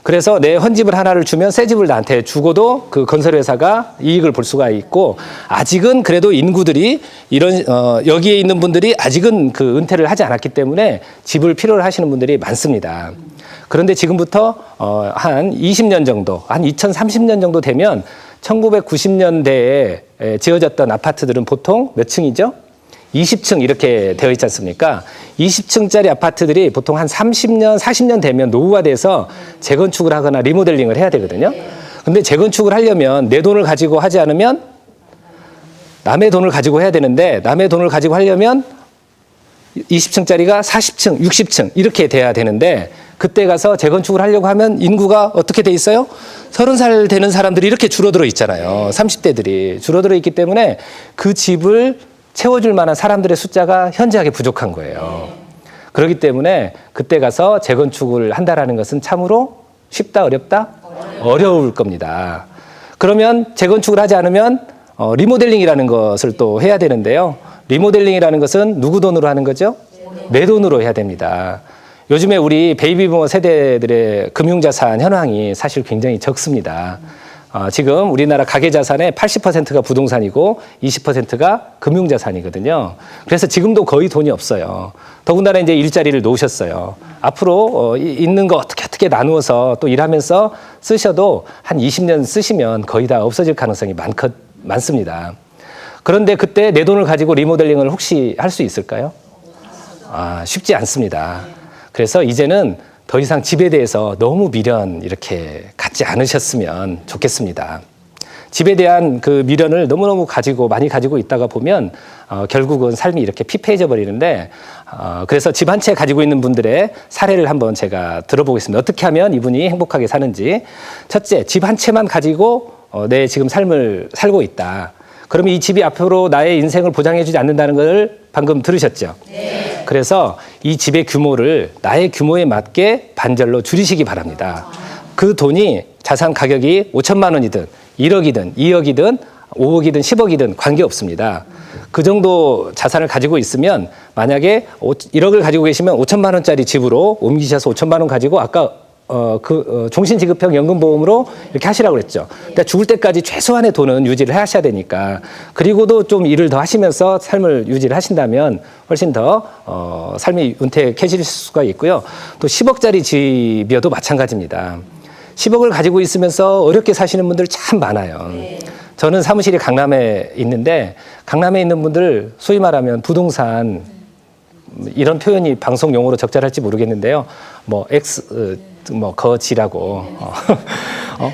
그래서 내 헌집을 하나를 주면 새 집을 나한테 주고도 그 건설회사가 이익을 볼 수가 있고 아직은 그래도 인구들이 여기에 있는 분들이 아직은 그 은퇴를 하지 않았기 때문에 집을 필요로 하시는 분들이 많습니다. 그런데 지금부터 한 20년 정도, 한 2030년 정도 되면 1990년대에 지어졌던 아파트들은 보통 몇 층이죠? 20층 이렇게 되어 있지 않습니까? 20층짜리 아파트들이 보통 한 30년, 40년 되면 노후화돼서 재건축을 하거나 리모델링을 해야 되거든요. 근데 재건축을 하려면 내 돈을 가지고 하지 않으면 남의 돈을 가지고 해야 되는데 남의 돈을 가지고 하려면 20층짜리가 40층, 60층 이렇게 돼야 되는데 그때 가서 재건축을 하려고 하면 인구가 어떻게 돼 있어요? 30살 되는 사람들이 이렇게 줄어들어 있잖아요. 30대들이 줄어들어 있기 때문에 그 집을 채워줄 만한 사람들의 숫자가 현저하게 부족한 거예요. 그렇기 때문에 그때 가서 재건축을 한다라는 것은 참으로 쉽다, 어렵다? 어려울 겁니다. 그러면 재건축을 하지 않으면 리모델링이라는 것을 또 해야 되는데요. 리모델링이라는 것은 누구 돈으로 하는 거죠? 내 돈으로 해야 됩니다. 요즘에 우리 베이비부머 세대들의 금융자산 현황이 사실 굉장히 적습니다. 지금 우리나라 가계자산의 80%가 부동산이고 20%가 금융자산이거든요. 그래서 지금도 거의 돈이 없어요. 더군다나 이제 일자리를 놓으셨어요. 앞으로 있는 거 어떻게 나누어서 또 일하면서 쓰셔도 한 20년 쓰시면 거의 다 없어질 가능성이 많습니다. 그런데 그때 내 돈을 가지고 리모델링을 혹시 할 수 있을까요? 쉽지 않습니다. 그래서 이제는 더 이상 집에 대해서 너무 미련 이렇게 갖지 않으셨으면 좋겠습니다. 집에 대한 그 미련을 너무너무 많이 가지고 있다가 보면 결국은 삶이 이렇게 피폐해져 버리는데 그래서 집 한 채 가지고 있는 분들의 사례를 한번 제가 들어보겠습니다. 어떻게 하면 이분이 행복하게 사는지. 첫째, 집 한 채만 가지고 내 지금 삶을 살고 있다. 그러면 이 집이 앞으로 나의 인생을 보장해주지 않는다는 걸 방금 들으셨죠? 네. 그래서 이 집의 규모를 나의 규모에 맞게 반절로 줄이시기 바랍니다. 그 돈이 자산 가격이 5천만 원이든 1억이든 2억이든 5억이든 10억이든 관계없습니다. 그 정도 자산을 가지고 있으면 만약에 1억을 가지고 계시면 5천만 원짜리 집으로 옮기셔서 5천만 원 가지고 아까 종신지급형 연금보험으로 이렇게 하시라고 그랬죠. 그러니까 죽을 때까지 최소한의 돈은 유지를 하셔야 되니까. 그리고도 좀 일을 더 하시면서 삶을 유지를 하신다면 훨씬 더 삶이 윤택해질 수가 있고요. 또 10억짜리 집이어도 마찬가지입니다. 10억을 가지고 있으면서 어렵게 사시는 분들 참 많아요. 저는 사무실이 강남에 있는데 강남에 있는 분들 소위 말하면 부동산 이런 표현이 방송 용어로 적절할지 모르겠는데요. 거지라고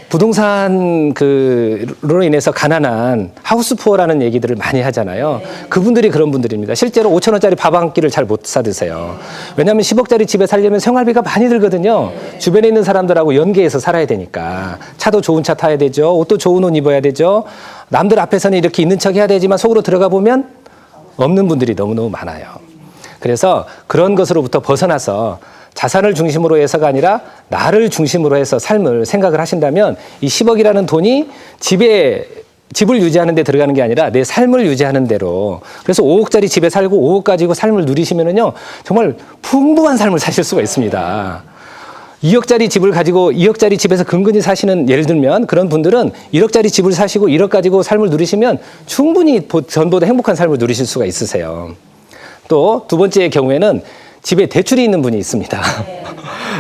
부동산 그로 인해서 가난한 하우스푸어라는 얘기들을 많이 하잖아요. 그분들이 그런 분들입니다. 실제로 5천 원짜리 밥 한 끼를 잘 못 사 드세요. 왜냐하면 10억짜리 집에 살려면 생활비가 많이 들거든요. 주변에 있는 사람들하고 연계해서 살아야 되니까 차도 좋은 차 타야 되죠. 옷도 좋은 옷 입어야 되죠. 남들 앞에서는 이렇게 있는 척 해야 되지만 속으로 들어가 보면 없는 분들이 너무너무 많아요. 그래서 그런 것으로부터 벗어나서 자산을 중심으로 해서가 아니라 나를 중심으로 해서 삶을 생각을 하신다면 이 10억이라는 돈이 집을 유지하는 데 들어가는 게 아니라 내 삶을 유지하는 대로. 그래서 5억짜리 집에 살고 5억 가지고 삶을 누리시면은요, 정말 풍부한 삶을 사실 수가 있습니다. 2억짜리 집을 가지고 2억짜리 집에서 근근히 사시는, 예를 들면 그런 분들은 1억짜리 집을 사시고 1억 가지고 삶을 누리시면 충분히 전보다 행복한 삶을 누리실 수가 있으세요. 또 두 번째의 경우에는 집에 대출이 있는 분이 있습니다.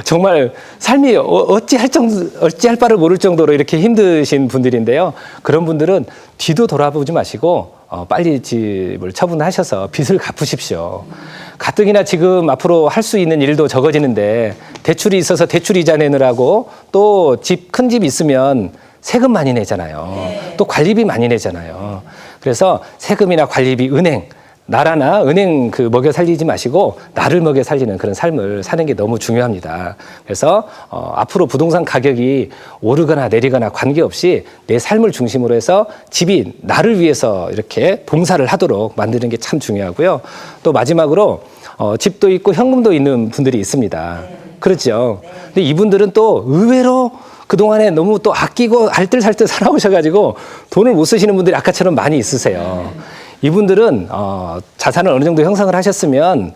정말 삶이 어찌할 바를 모를 정도로 이렇게 힘드신 분들인데요. 그런 분들은 뒤도 돌아보지 마시고 빨리 집을 처분하셔서 빚을 갚으십시오. 가뜩이나 지금 앞으로 할 수 있는 일도 적어지는데 대출이 있어서 대출 이자 내느라고 또 큰 집 있으면 세금 많이 내잖아요. 또 관리비 많이 내잖아요. 그래서 세금이나 관리비, 나라나 은행 먹여 살리지 마시고 나를 먹여 살리는 그런 삶을 사는 게 너무 중요합니다. 그래서 앞으로 부동산 가격이 오르거나 내리거나 관계없이 내 삶을 중심으로 해서 집이 나를 위해서 이렇게 봉사를 하도록 만드는 게 참 중요하고요. 또 마지막으로 집도 있고 현금도 있는 분들이 있습니다. 그렇죠. 근데 이분들은 또 의외로 그동안에 너무 또 아끼고 알뜰살뜰 살아오셔가지고 돈을 못 쓰시는 분들이 아까처럼 많이 있으세요. 이분들은 자산을 어느 정도 형성을 하셨으면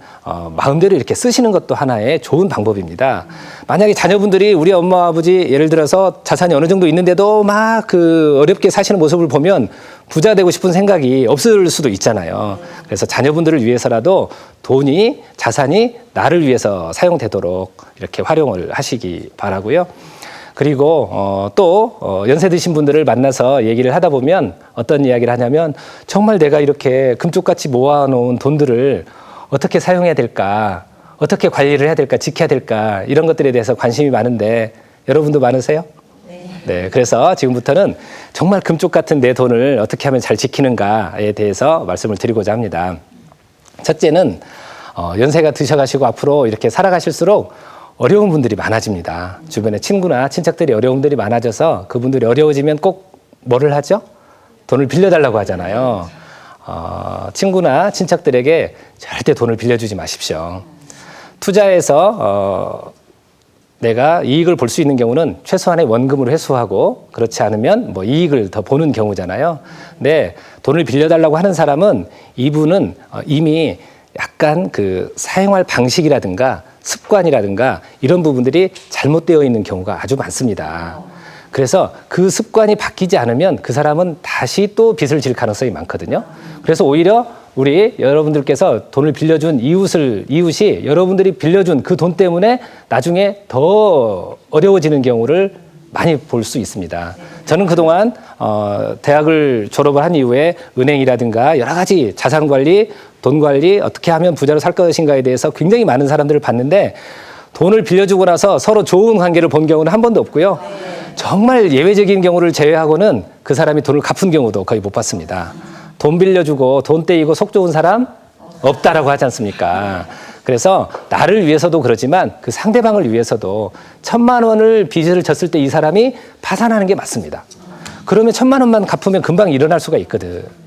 마음대로 이렇게 쓰시는 것도 하나의 좋은 방법입니다. 만약에 자녀분들이 우리 엄마 아버지 예를 들어서 자산이 어느 정도 있는데도 막 어렵게 사시는 모습을 보면 부자 되고 싶은 생각이 없을 수도 있잖아요. 그래서 자녀분들을 위해서라도 자산이 나를 위해서 사용되도록 이렇게 활용을 하시기 바라고요. 그리고 또 연세 드신 분들을 만나서 얘기를 하다 보면 어떤 이야기를 하냐면 정말 내가 이렇게 금쪽같이 모아놓은 돈들을 어떻게 사용해야 될까, 어떻게 관리를 해야 될까, 지켜야 될까, 이런 것들에 대해서 관심이 많은데 여러분도 많으세요? 네, 그래서 지금부터는 정말 금쪽 같은 내 돈을 어떻게 하면 잘 지키는가에 대해서 말씀을 드리고자 합니다. 첫째는 연세가 드셔가시고 앞으로 이렇게 살아가실수록 어려운 분들이 많아집니다. 주변에 친구나 친척들이 어려운 분들이 많아져서 그분들이 어려워지면 꼭 뭐를 하죠? 돈을 빌려달라고 하잖아요. 친구나 친척들에게 절대 돈을 빌려주지 마십시오. 투자해서 내가 이익을 볼 수 있는 경우는 최소한의 원금으로 회수하고 그렇지 않으면 이익을 더 보는 경우잖아요. 근데 돈을 빌려달라고 하는 사람은 이분은 이미 약간 사용할 방식이라든가 습관이라든가 이런 부분들이 잘못되어 있는 경우가 아주 많습니다. 그래서 그 습관이 바뀌지 않으면 그 사람은 다시 또 빚을 질 가능성이 많거든요. 그래서 오히려 우리 여러분들께서 돈을 빌려준 이웃이 여러분들이 빌려준 그 돈 때문에 나중에 더 어려워지는 경우를 많이 볼 수 있습니다. 저는 그동안 대학을 졸업을 한 이후에 은행이라든가 여러 가지 자산 관리, 돈 관리, 어떻게 하면 부자로 살 것인가에 대해서 굉장히 많은 사람들을 봤는데 돈을 빌려주고 나서 서로 좋은 관계를 본 경우는 한 번도 없고요. 정말 예외적인 경우를 제외하고는 그 사람이 돈을 갚은 경우도 거의 못 봤습니다. 돈 빌려주고 돈 떼이고 속 좋은 사람 없다라고 하지 않습니까? 그래서 나를 위해서도 그러지만 그 상대방을 위해서도 1,000만 원을 빚을 졌을 때 이 사람이 파산하는 게 맞습니다. 그러면 1,000만 원만 갚으면 금방 일어날 수가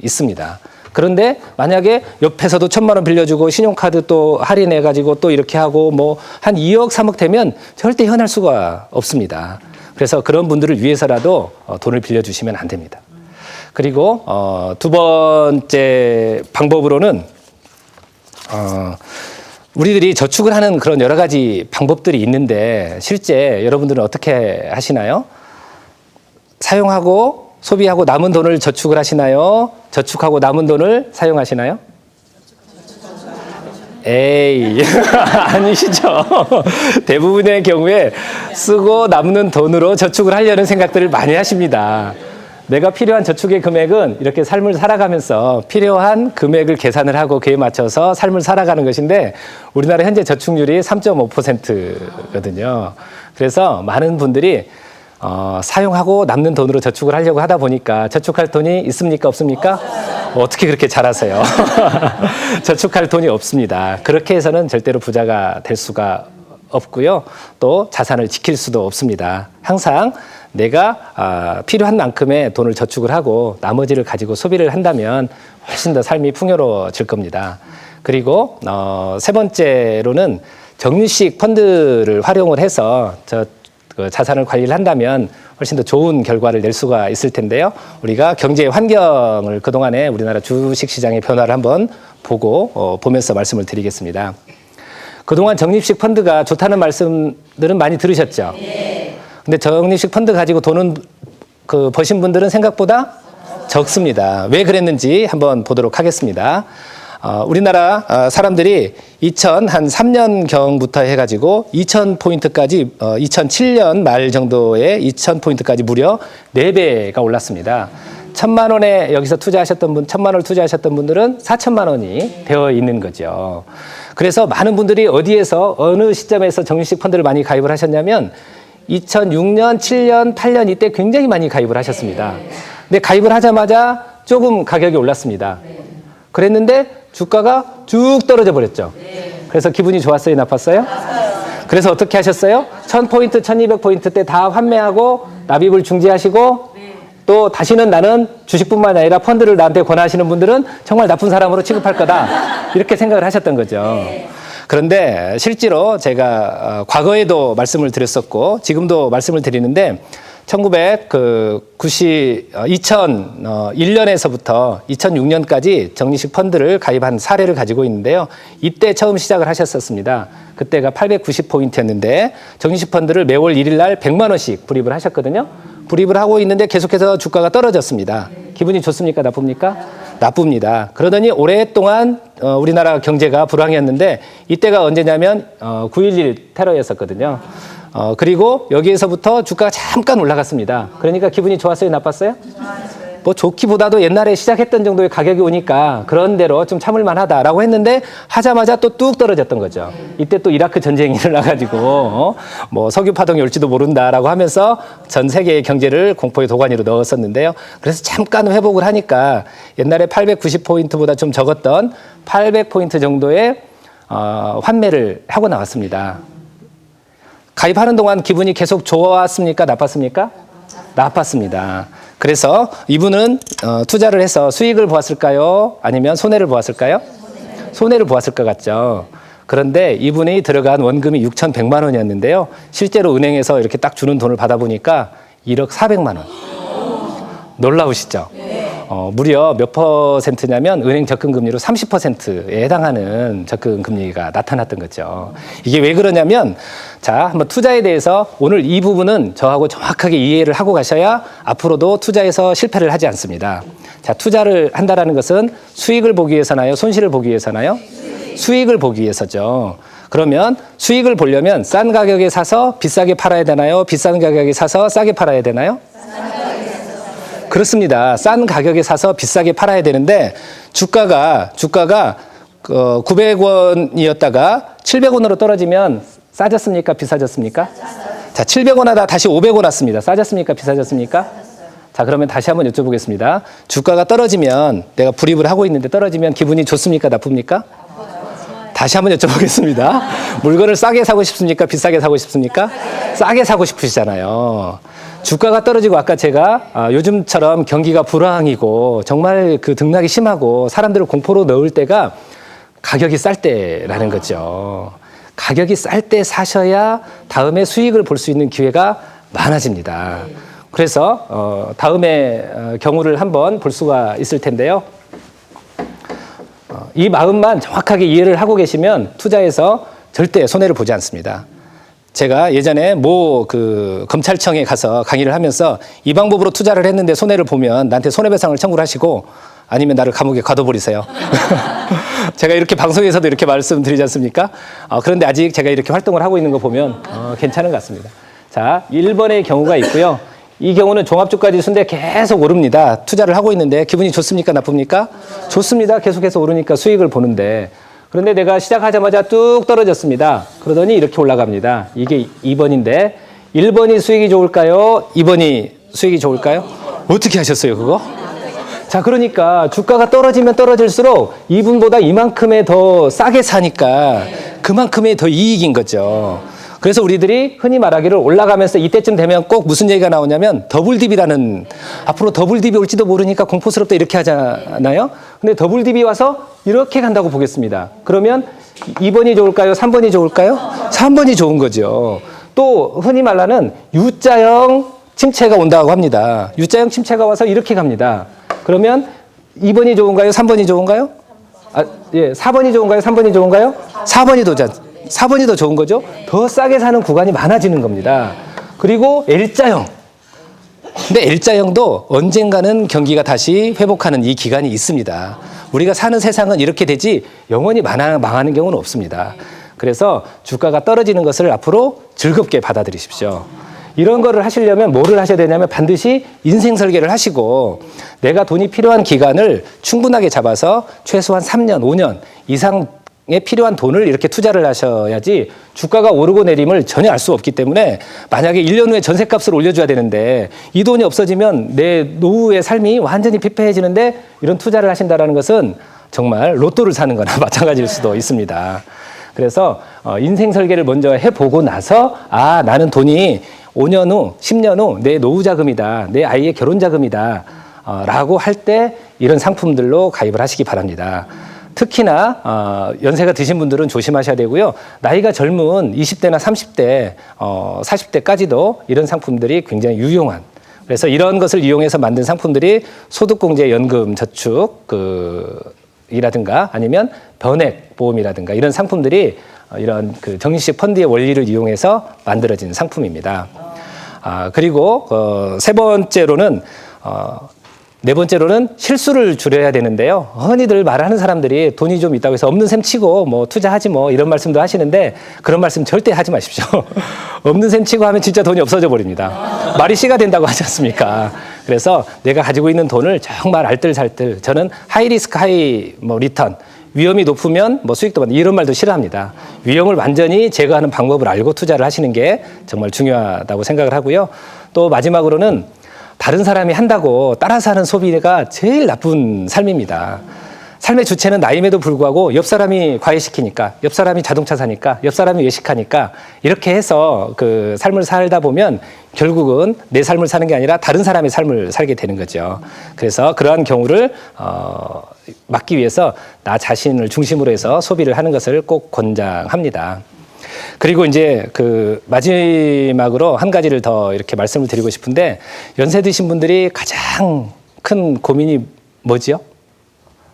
있습니다. 그런데 만약에 옆에서도 1,000만 원 빌려주고 신용카드 또 할인해가지고 또 이렇게 하고 뭐 한 2억, 3억 되면 절대 현할 수가 없습니다. 그래서 그런 분들을 위해서라도 돈을 빌려주시면 안 됩니다. 그리고 두 번째 방법으로는 우리들이 저축을 하는 그런 여러 가지 방법들이 있는데 실제 여러분들은 어떻게 하시나요? 사용하고 소비하고 남은 돈을 저축을 하시나요? 저축하고 남은 돈을 사용하시나요? 에이, 아니시죠. 대부분의 경우에 쓰고 남는 돈으로 저축을 하려는 생각들을 많이 하십니다. 내가 필요한 저축의 금액은 이렇게 삶을 살아가면서 필요한 금액을 계산을 하고 그에 맞춰서 삶을 살아가는 것인데 우리나라 현재 저축률이 3.5%거든요. 그래서 많은 분들이 사용하고 남는 돈으로 저축을 하려고 하다 보니까 저축할 돈이 있습니까? 없습니까? 어떻게 그렇게 잘하세요? 저축할 돈이 없습니다. 그렇게 해서는 절대로 부자가 될 수가 없고요. 또 자산을 지킬 수도 없습니다. 항상 내가 필요한 만큼의 돈을 저축을 하고 나머지를 가지고 소비를 한다면 훨씬 더 삶이 풍요로워질 겁니다. 그리고 세 번째로는 적립식 펀드를 활용을 해서 그 자산을 관리를 한다면 훨씬 더 좋은 결과를 낼 수가 있을 텐데요. 우리가 경제 환경을 그동안에 우리나라 주식시장의 변화를 한번 보면서 말씀을 드리겠습니다. 그동안 적립식 펀드가 좋다는 말씀들은 많이 들으셨죠? 근데 적립식 펀드 가지고 돈은 버신 분들은 생각보다 적습니다. 왜 그랬는지 한번 보도록 하겠습니다. 우리나라 사람들이 2003년경부터 해가지고 2000포인트까지 2007년 말 정도에 2000포인트까지 무려 4배가 올랐습니다. 1,000만 원에 여기서 투자하셨던 분, 1,000만 원을 투자하셨던 분들은 4천만 원이 되어 있는 거죠. 그래서 많은 분들이 어디에서 어느 시점에서 적립식 펀드를 많이 가입을 하셨냐면 2006년, 7년, 8년 이때 굉장히 많이 가입을 하셨습니다. 근데 가입을 하자마자 조금 가격이 올랐습니다. 그랬는데 주가가 쭉 떨어져 버렸죠. 그래서 기분이 좋았어요, 나빴어요? 그래서 어떻게 하셨어요? 1000포인트, 1200포인트 때 다 환매하고 납입을 중지하시고 또 다시는 나는 주식뿐만 아니라 펀드를 나한테 권하시는 분들은 정말 나쁜 사람으로 취급할 거다. 이렇게 생각을 하셨던 거죠. 그런데 실제로 제가 과거에도 말씀을 드렸었고 지금도 말씀을 드리는데 2001년에서부터 2006년까지 적립식 펀드를 가입한 사례를 가지고 있는데요. 이때 처음 시작을 하셨었습니다. 그때가 890포인트였는데 적립식 펀드를 매월 1일 날 100만 원씩 불입을 하셨거든요. 불입을 하고 있는데 계속해서 주가가 떨어졌습니다. 기분이 좋습니까? 나쁩니까? 나쁩니다. 그러더니 오랫동안 우리나라 경제가 불황이었는데 이때가 언제냐면 9.11 테러였었거든요. 그리고 여기에서부터 주가가 잠깐 올라갔습니다. 그러니까 기분이 좋았어요? 나빴어요? 뭐 좋기보다도 옛날에 시작했던 정도의 가격이 오니까 그런 대로 좀 참을만 하다라고 했는데 하자마자 또 뚝 떨어졌던 거죠. 이때 또 이라크 전쟁이 일어나가지고 뭐 석유 파동이 올지도 모른다라고 하면서 전 세계의 경제를 공포의 도가니로 넣었었는데요. 그래서 잠깐 회복을 하니까 옛날에 890포인트보다 좀 적었던 800포인트 정도의 환매를 하고 나왔습니다. 가입하는 동안 기분이 계속 좋았습니까? 나빴습니까? 나빴습니다. 그래서 이분은 투자를 해서 수익을 보았을까요? 아니면 손해를 보았을까요? 손해를 보았을 것 같죠. 그런데 이분이 들어간 원금이 6,100만 원이었는데요. 실제로 은행에서 이렇게 딱 주는 돈을 받아보니까 1억 400만 원. 놀라우시죠? 무려 몇 %냐면 은행 적금 금리로 30%에 해당하는 적금 금리가 나타났던 거죠. 이게 왜 그러냐면 자, 한번 투자에 대해서 오늘 이 부분은 저하고 정확하게 이해를 하고 가셔야 앞으로도 투자에서 실패를 하지 않습니다. 자, 투자를 한다라는 것은 수익을 보기 위해서나요? 손실을 보기 위해서나요? 수익을 보기 위해서죠. 그러면 수익을 보려면 싼 가격에 사서 비싸게 팔아야 되나요? 비싼 가격에 사서 싸게 팔아야 되나요? 그렇습니다. 싼 가격에 사서 비싸게 팔아야 되는데 주가가 900원이었다가 700원으로 떨어지면 싸졌습니까? 비싸졌습니까? 자, 700원 하다 다시 500원 왔습니다. 싸졌습니까? 비싸졌습니까? 자, 그러면 다시 한번 여쭤보겠습니다. 주가가 떨어지면 내가 불입을 하고 있는데 떨어지면 기분이 좋습니까? 나쁩니까? 다시 한번 여쭤보겠습니다. 물건을 싸게 사고 싶습니까? 비싸게 사고 싶습니까? 싸게 사고 싶으시잖아요. 주가가 떨어지고 아까 제가 요즘처럼 경기가 불황이고 정말 그 등락이 심하고 사람들을 공포로 넣을 때가 가격이 쌀 때라는 거죠. 가격이 쌀 때 사셔야 다음에 수익을 볼 수 있는 기회가 많아집니다. 그래서 다음에 경우를 한번 볼 수가 있을 텐데요. 이 마음만 정확하게 이해를 하고 계시면 투자에서 절대 손해를 보지 않습니다. 제가 예전에 검찰청에 가서 강의를 하면서 이 방법으로 투자를 했는데 손해를 보면 나한테 손해배상을 청구를 하시고 아니면 나를 감옥에 가둬버리세요. 제가 이렇게 방송에서도 이렇게 말씀드리지 않습니까? 그런데 아직 제가 이렇게 활동을 하고 있는 거 보면 괜찮은 것 같습니다. 자, 1번의 경우가 있고요. 이 경우는 종합주가지수인데 계속 오릅니다. 투자를 하고 있는데 기분이 좋습니까? 나쁩니까? 좋습니다. 계속해서 오르니까 수익을 보는데 그런데 내가 시작하자마자 뚝 떨어졌습니다. 그러더니 이렇게 올라갑니다. 이게 2번인데 1번이 수익이 좋을까요? 2번이 수익이 좋을까요? 어떻게 하셨어요, 그거? 자, 그러니까 주가가 떨어지면 떨어질수록 이분보다 이만큼의 더 싸게 사니까 그만큼의 더 이익인 거죠. 그래서 우리들이 흔히 말하기를 올라가면서 이때쯤 되면 꼭 무슨 얘기가 나오냐면 더블딥이라는 앞으로 더블딥이 올지도 모르니까 공포스럽다 이렇게 하잖아요. 근데 더블딥이 와서 이렇게 간다고 보겠습니다. 그러면 2번이 좋을까요? 3번이 좋을까요? 3번이 좋은 거죠. 또 흔히 말하는 U자형 침체가 온다고 합니다. U자형 침체가 와서 이렇게 갑니다. 그러면 2번이 좋은가요? 3번이 좋은가요? 4번이 좋은가요? 3번이 좋은가요? 4번이 더 좋은 거죠. 더 싸게 사는 구간이 많아지는 겁니다. 그리고 L자형. 근데 L자형도 언젠가는 경기가 다시 회복하는 이 기간이 있습니다. 우리가 사는 세상은 이렇게 되지 영원히 망하는 경우는 없습니다. 그래서 주가가 떨어지는 것을 앞으로 즐겁게 받아들이십시오. 이런 거를 하시려면 뭐를 하셔야 되냐면 반드시 인생 설계를 하시고 내가 돈이 필요한 기간을 충분하게 잡아서 최소한 3년, 5년 이상의 필요한 돈을 이렇게 투자를 하셔야지 주가가 오르고 내림을 전혀 알 수 없기 때문에 만약에 1년 후에 전셋값을 올려줘야 되는데 이 돈이 없어지면 내 노후의 삶이 완전히 피폐해지는데 이런 투자를 하신다는 것은 정말 로또를 사는 거나 마찬가지일 수도 있습니다. 그래서 인생 설계를 먼저 해보고 나서 나는 돈이 5년 후, 10년 후 내 노후 자금이다, 내 아이의 결혼 자금이다 라고 할 때 이런 상품들로 가입을 하시기 바랍니다. 특히나 연세가 드신 분들은 조심하셔야 되고요. 나이가 젊은 20대나 30대, 40대까지도 이런 상품들이 굉장히 유용한 그래서 이런 것을 이용해서 만든 상품들이 소득공제 연금 저축 이라든가 아니면 변액 보험이라든가 이런 상품들이 이런 그 정식 펀드의 원리를 이용해서 만들어진 상품입니다. 그리고 네 번째로는 실수를 줄여야 되는데요. 흔히들 말하는 사람들이 돈이 좀 있다고 해서 없는 셈 치고 뭐 투자하지 뭐 이런 말씀도 하시는데 그런 말씀 절대 하지 마십시오. 없는 셈 치고 하면 진짜 돈이 없어져 버립니다. 말이 씨가 된다고 하지 않습니까? 그래서 내가 가지고 있는 돈을 정말 알뜰살뜰 저는 하이 리스크 하이 리턴 위험이 높으면 수익도 받는 이런 말도 싫어합니다. 위험을 완전히 제거하는 방법을 알고 투자를 하시는 게 정말 중요하다고 생각을 하고요. 또 마지막으로는 다른 사람이 한다고 따라서 하는 소비가 제일 나쁜 삶입니다. 삶의 주체는 나임에도 불구하고 옆 사람이 과외시키니까, 옆 사람이 자동차 사니까, 옆 사람이 외식하니까 이렇게 해서 그 삶을 살다 보면 결국은 내 삶을 사는 게 아니라 다른 사람의 삶을 살게 되는 거죠. 그래서 그러한 경우를 막기 위해서 나 자신을 중심으로 해서 소비를 하는 것을 꼭 권장합니다. 그리고 이제 그 마지막으로 한 가지를 더 이렇게 말씀을 드리고 싶은데 연세 드신 분들이 가장 큰 고민이 뭐지요?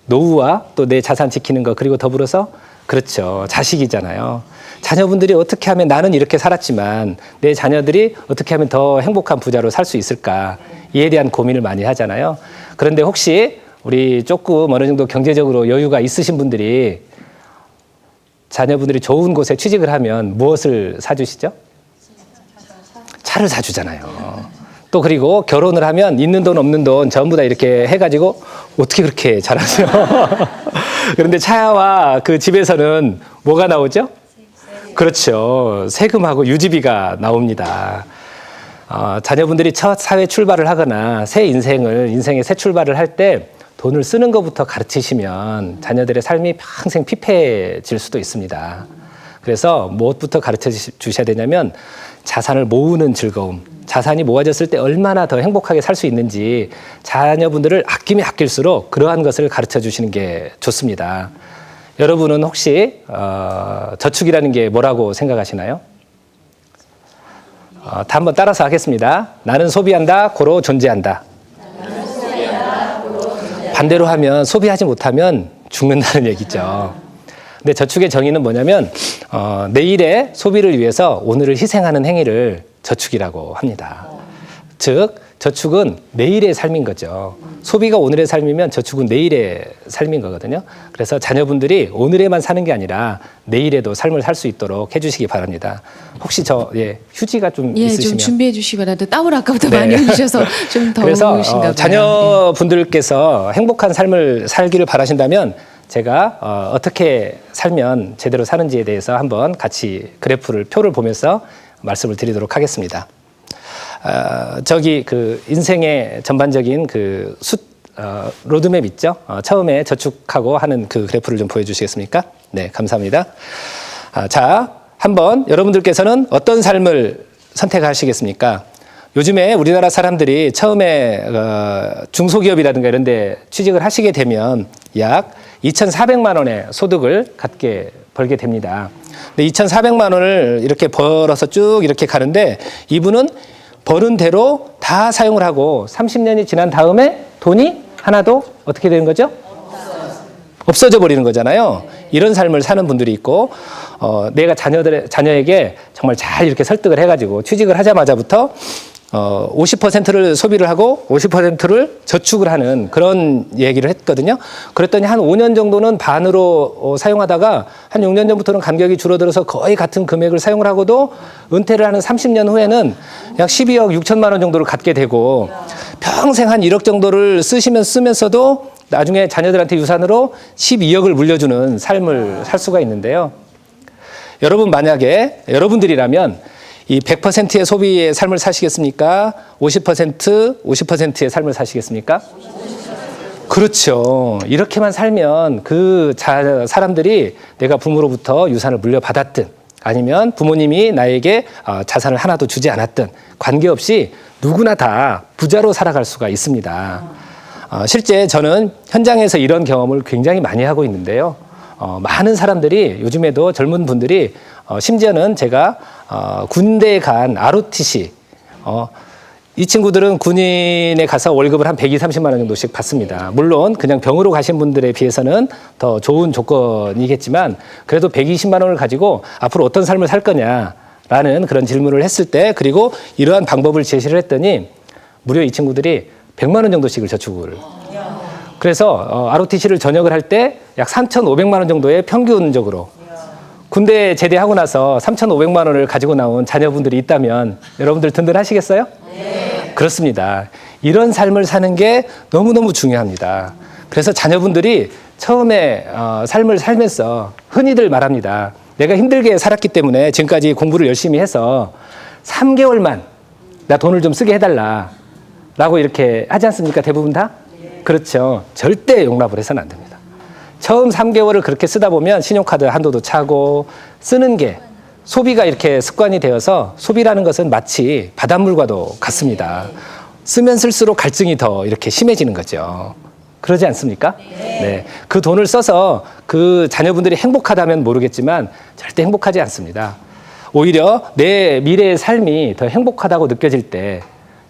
노후와 또 내 자산 지키는 것, 그리고 더불어서 그렇죠, 자식이잖아요. 자녀분들이 어떻게 하면, 나는 이렇게 살았지만 내 자녀들이 어떻게 하면 더 행복한 부자로 살 수 있을까, 이에 대한 고민을 많이 하잖아요. 그런데 혹시 우리 조금 어느 정도 경제적으로 여유가 있으신 분들이 자녀분들이 좋은 곳에 취직을 하면 무엇을 사주시죠? 차를 사주잖아요. 또 그리고 결혼을 하면 있는 돈 없는 돈 전부 다 이렇게 해가지고 어떻게 그렇게 잘하세요? 그런데 차와 그 집에서는 뭐가 나오죠? 그렇죠. 세금하고 유지비가 나옵니다. 자녀분들이 첫 사회 출발을 하거나 새 인생의 새 출발을 할 때 돈을 쓰는 것부터 가르치시면 자녀들의 삶이 평생 피폐해질 수도 있습니다. 그래서 무엇부터 가르쳐 주셔야 되냐면 자산을 모으는 즐거움, 자산이 모아졌을 때 얼마나 더 행복하게 살 수 있는지 자녀분들을 아끼면 아낄수록 그러한 것을 가르쳐 주시는 게 좋습니다. 여러분은 혹시 저축이라는 게 뭐라고 생각하시나요? 다 한번 따라서 하겠습니다. 나는 소비한다, 고로 존재한다. 반대로 하면 소비하지 못하면 죽는다는 얘기죠. 근데 저축의 정의는 뭐냐면 내일의 소비를 위해서 오늘을 희생하는 행위를 저축이라고 합니다. 즉 저축은 내일의 삶인 거죠. 소비가 오늘의 삶이면 저축은 내일의 삶인 거거든요. 그래서 자녀분들이 오늘에만 사는 게 아니라 내일에도 삶을 살 수 있도록 해주시기 바랍니다. 혹시 휴지가 좀 있으시면 좀 준비해 주시기 바랍니다. 땀을 아까부터 네. 많이 흘리셔서 좀 더우신가 봐요. 그래서 자녀분들께서 행복한 삶을 살기를 바라신다면 제가 어떻게 살면 제대로 사는지에 대해서 한번 같이 표를 보면서 말씀을 드리도록 하겠습니다. 저기 그 인생의 전반적인 로드맵 있죠? 처음에 저축하고 하는 그 그래프를 좀 보여주시겠습니까? 네, 감사합니다. 자, 한번 여러분들께서는 어떤 삶을 선택하시겠습니까? 요즘에 우리나라 사람들이 처음에 중소기업이라든가 이런 데 취직을 하시게 되면 약 2,400만 원의 소득을 벌게 됩니다. 근데 2,400만 원을 이렇게 벌어서 쭉 이렇게 가는데 이분은 버는 대로 다 사용을 하고 30년이 지난 다음에 돈이 하나도 어떻게 되는 거죠? 없어져 버리는 거잖아요. 이런 삶을 사는 분들이 있고 내가 자녀에게 정말 잘 이렇게 설득을 해가지고 취직을 하자마자부터 50%를 소비를 하고 50%를 저축을 하는 그런 얘기를 했거든요. 그랬더니 한 5년 정도는 반으로 사용하다가 한 6년 전부터는 간격이 줄어들어서 거의 같은 금액을 사용을 하고도 은퇴를 하는 30년 후에는 약 12억 6천만 원 정도를 갖게 되고 평생 한 1억 정도를 쓰면서도 나중에 자녀들한테 유산으로 12억을 물려주는 삶을 살 수가 있는데요. 만약에 여러분들이라면 이 100%의 소비의 삶을 사시겠습니까? 50%의 삶을 사시겠습니까? 그렇죠. 이렇게만 살면 그 사람들이 내가 부모로부터 유산을 물려받았든 아니면 부모님이 나에게 자산을 하나도 주지 않았든 관계없이 누구나 다 부자로 살아갈 수가 있습니다. 실제 저는 현장에서 이런 경험을 굉장히 많이 하고 있는데요. 많은 사람들이 요즘에도 젊은 분들이 심지어는 제가 군대에 간 ROTC 이 친구들은 군인에 가서 월급을 한 120~30만 원 정도씩 받습니다. 물론 그냥 병으로 가신 분들에 비해서는 더 좋은 조건이겠지만 그래도 120만 원을 가지고 앞으로 어떤 삶을 살 거냐라는 그런 질문을 했을 때 그리고 이러한 방법을 제시를 했더니 무려 이 친구들이 100만 원 정도씩을 저축을 그래서 ROTC를 전역을 할 때 약 3,500만 원 정도의 평균적으로 군대 제대하고 나서 3,500만 원을 가지고 나온 자녀분들이 있다면 여러분들 든든하시겠어요? 네. 그렇습니다. 이런 삶을 사는 게 너무너무 중요합니다. 그래서 자녀분들이 처음에 삶을 살면서 흔히들 말합니다. 내가 힘들게 살았기 때문에 지금까지 공부를 열심히 해서 3개월만 나 돈을 좀 쓰게 해달라 라고 이렇게 하지 않습니까? 대부분 다? 그렇죠. 절대 용납을 해서는 안 됩니다. 처음 3개월을 그렇게 쓰다 보면 신용카드 한도도 차고 쓰는 게 소비가 이렇게 습관이 되어서 소비라는 것은 마치 바닷물과도 같습니다. 쓰면 쓸수록 갈증이 더 이렇게 심해지는 거죠. 그러지 않습니까? 네. 그 돈을 써서 그 자녀분들이 행복하다면 모르겠지만 절대 행복하지 않습니다. 오히려 내 미래의 삶이 더 행복하다고 느껴질 때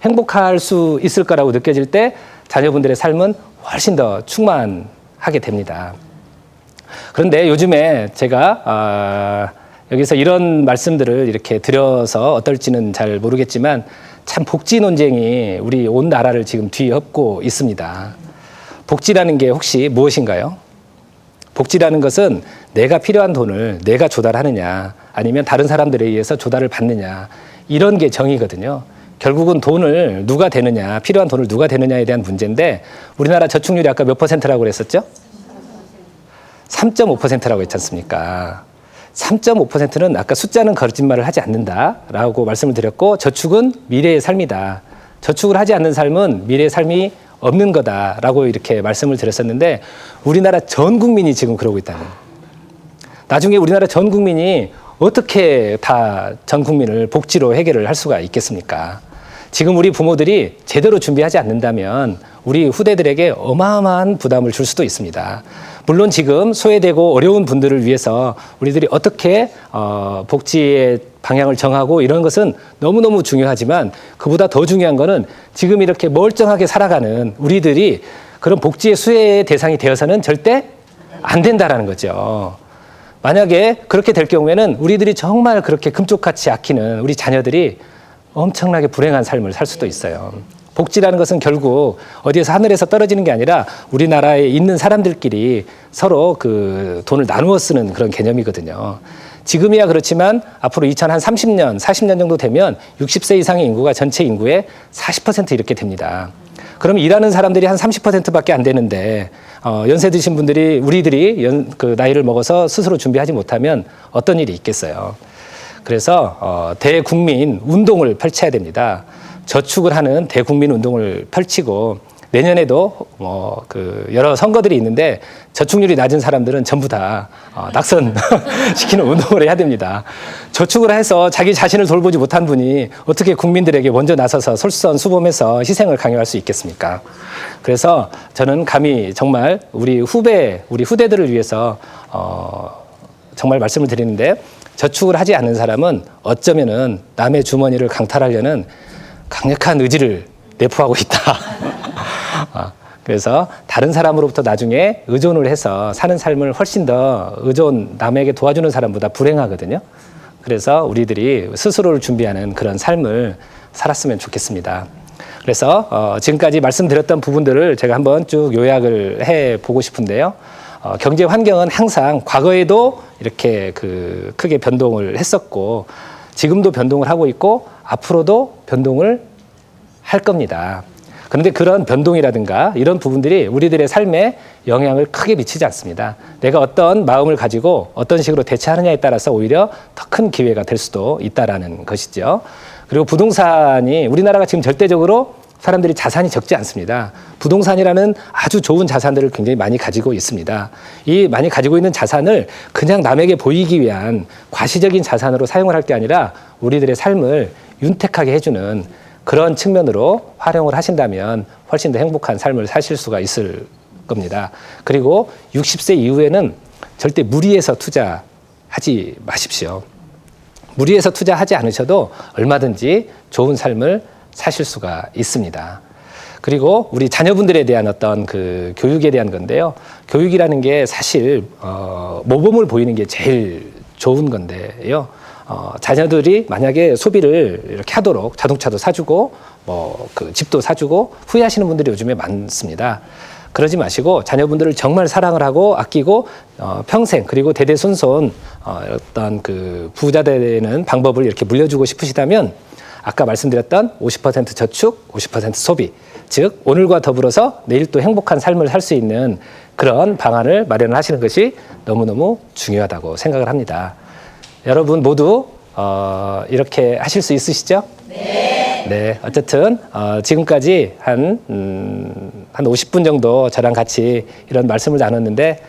행복할 수 있을 거라고 느껴질 때 자녀분들의 삶은 훨씬 더 충만하게 됩니다. 그런데 요즘에 제가 여기서 이런 말씀들을 이렇게 드려서 어떨지는 잘 모르겠지만 참 복지 논쟁이 우리 온 나라를 지금 뒤엎고 있습니다. 복지라는 게 혹시 무엇인가요? 복지라는 것은 내가 필요한 돈을 내가 조달하느냐 아니면 다른 사람들에 의해서 조달을 받느냐 이런 게 정의거든요. 결국은 돈을 누가 대느냐, 필요한 돈을 누가 대느냐에 대한 문제인데 우리나라 저축률이 아까 몇 퍼센트라고 그랬었죠? 3.5%라고 했지 않습니까? 3.5%는 아까 숫자는 거짓말을 하지 않는다라고 말씀을 드렸고 저축은 미래의 삶이다. 저축을 하지 않는 삶은 미래의 삶이 없는 거다라고 이렇게 말씀을 드렸었는데 우리나라 전 국민이 지금 그러고 있다는 거예요. 나중에 우리나라 전 국민이 어떻게 다 전 국민을 복지로 해결을 할 수가 있겠습니까? 지금 우리 부모들이 제대로 준비하지 않는다면 우리 후대들에게 어마어마한 부담을 줄 수도 있습니다. 물론 지금 소외되고 어려운 분들을 위해서 우리들이 어떻게 복지의 방향을 정하고 이런 것은 너무너무 중요하지만 그보다 더 중요한 거는 지금 이렇게 멀쩡하게 살아가는 우리들이 그런 복지의 수혜의 대상이 되어서는 절대 안 된다라는 거죠. 만약에 그렇게 될 경우에는 우리들이 정말 그렇게 금쪽같이 아끼는 우리 자녀들이 엄청나게 불행한 삶을 살 수도 있어요. 복지라는 것은 결국 어디에서 하늘에서 떨어지는 게 아니라 우리나라에 있는 사람들끼리 서로 그 돈을 나누어 쓰는 그런 개념이거든요. 지금이야 그렇지만 앞으로 2030년, 40년 정도 되면 60세 이상의 인구가 전체 인구의 40% 이렇게 됩니다. 그럼 일하는 사람들이 한 30%밖에 안 되는데 연세 드신 분들이 우리들이 그 나이를 먹어서 스스로 준비하지 못하면 어떤 일이 있겠어요. 그래서 대국민 운동을 펼쳐야 됩니다. 저축을 하는 대국민 운동을 펼치고 내년에도 그 여러 선거들이 있는데 저축률이 낮은 사람들은 전부 다 낙선시키는 운동을 해야 됩니다. 저축을 해서 자기 자신을 돌보지 못한 분이 어떻게 국민들에게 먼저 나서서 솔선수범해서 희생을 강요할 수 있겠습니까? 그래서 저는 감히 정말 우리 후대들을 위해서 정말 말씀을 드리는데 저축을 하지 않는 사람은 어쩌면은 남의 주머니를 강탈하려는 강력한 의지를 내포하고 있다. 그래서 다른 사람으로부터 나중에 의존을 해서 사는 삶을 훨씬 더 남에게 도와주는 사람보다 불행하거든요. 그래서 우리들이 스스로를 준비하는 그런 삶을 살았으면 좋겠습니다. 그래서 지금까지 말씀드렸던 부분들을 제가 한번 쭉 요약을 해보고 싶은데요. 경제 환경은 항상 과거에도 이렇게 크게 변동을 했었고 지금도 변동을 하고 있고 앞으로도 변동을 할 겁니다. 그런데 그런 변동이라든가 이런 부분들이 우리들의 삶에 영향을 크게 미치지 않습니다. 내가 어떤 마음을 가지고 어떤 식으로 대처하느냐에 따라서 오히려 더 큰 기회가 될 수도 있다라는 것이죠. 그리고 부동산이 우리나라가 지금 절대적으로 사람들이 자산이 적지 않습니다. 부동산이라는 아주 좋은 자산들을 굉장히 많이 가지고 있습니다. 이 많이 가지고 있는 자산을 그냥 남에게 보이기 위한 과시적인 자산으로 사용을 할 게 아니라 우리들의 삶을 윤택하게 해주는 그런 측면으로 활용을 하신다면 훨씬 더 행복한 삶을 사실 수가 있을 겁니다. 그리고 60세 이후에는 절대 무리해서 투자하지 마십시오. 무리해서 투자하지 않으셔도 얼마든지 좋은 삶을 사실 수가 있습니다. 그리고 우리 자녀분들에 대한 어떤 그 교육에 대한 건데요. 교육이라는 게 사실 모범을 보이는 게 제일 좋은 건데요. 자녀들이 만약에 소비를 이렇게 하도록 자동차도 사주고 그 집도 사주고 후회하시는 분들이 요즘에 많습니다. 그러지 마시고 자녀분들을 정말 사랑을 하고 아끼고 평생 그리고 대대손손 어떤 그 부자 되는 방법을 이렇게 물려주고 싶으시다면 아까 말씀드렸던 50% 저축, 50% 소비, 즉 오늘과 더불어서 내일 또 행복한 삶을 살 수 있는 그런 방안을 마련을 하시는 것이 너무너무 중요하다고 생각을 합니다. 여러분 모두 이렇게 하실 수 있으시죠? 네. 네. 어쨌든 지금까지 한 50분 정도 저랑 같이 이런 말씀을 나눴는데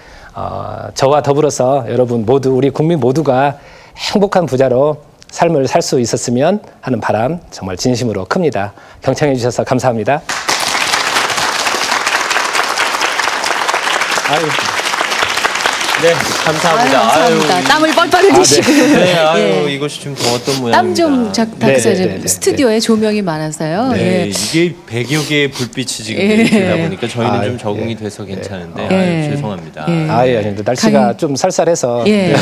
저와 더불어서 여러분 모두 우리 국민 모두가 행복한 부자로 삶을 살 수 있었으면 하는 바람 정말 진심으로 큽니다. 경청해 주셔서 감사합니다. 아유. 네, 감사합니다. 아유, 감사합니다. 아유, 땀을 뻘뻘 흘리시고. 네, 아유, 예. 이것이 좀 더웠던 모양입니다. 땀 좀 닦으세요. 네, 네, 네, 스튜디오에 조명이 많아서요. 네, 예. 이게 100여 개의 불빛이 지금 예. 되다 보니까 저희는 아, 좀 적응이 예. 돼서 괜찮은데 예. 아유, 죄송합니다. 예. 아닙니다. 날씨가 강- 좀 쌀쌀해서 예.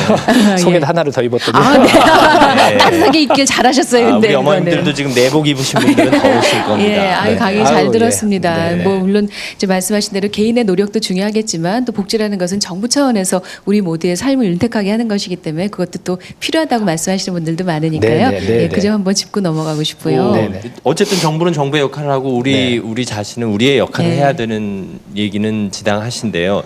속에도 예. 하나를 더 입었더니 아, 네. 네. 따뜻하게 입길 잘하셨어요. 아, 근데 우리 어머님들도 이거는. 지금 내복 입으신 분들은 더우실 겁니다. 예, 아유, 네. 강의 아유, 잘 예. 들었습니다. 네. 뭐 물론 이제 말씀하신 대로 개인의 노력도 중요하겠지만 또 복지라는 것은 정부 차원에서 우리 모두의 삶을 윤택하게 하는 것이기 때문에 그것도 또 필요하다고 말씀하시는 분들도 많으니까요. 네, 네, 네, 예, 그 네. 점 한번 짚고 넘어가고 싶고요. 네, 네. 어쨌든 정부는 정부의 역할을 하고 우리 자신은 우리의 역할을 네. 해야 되는 얘기는 지당하신데요.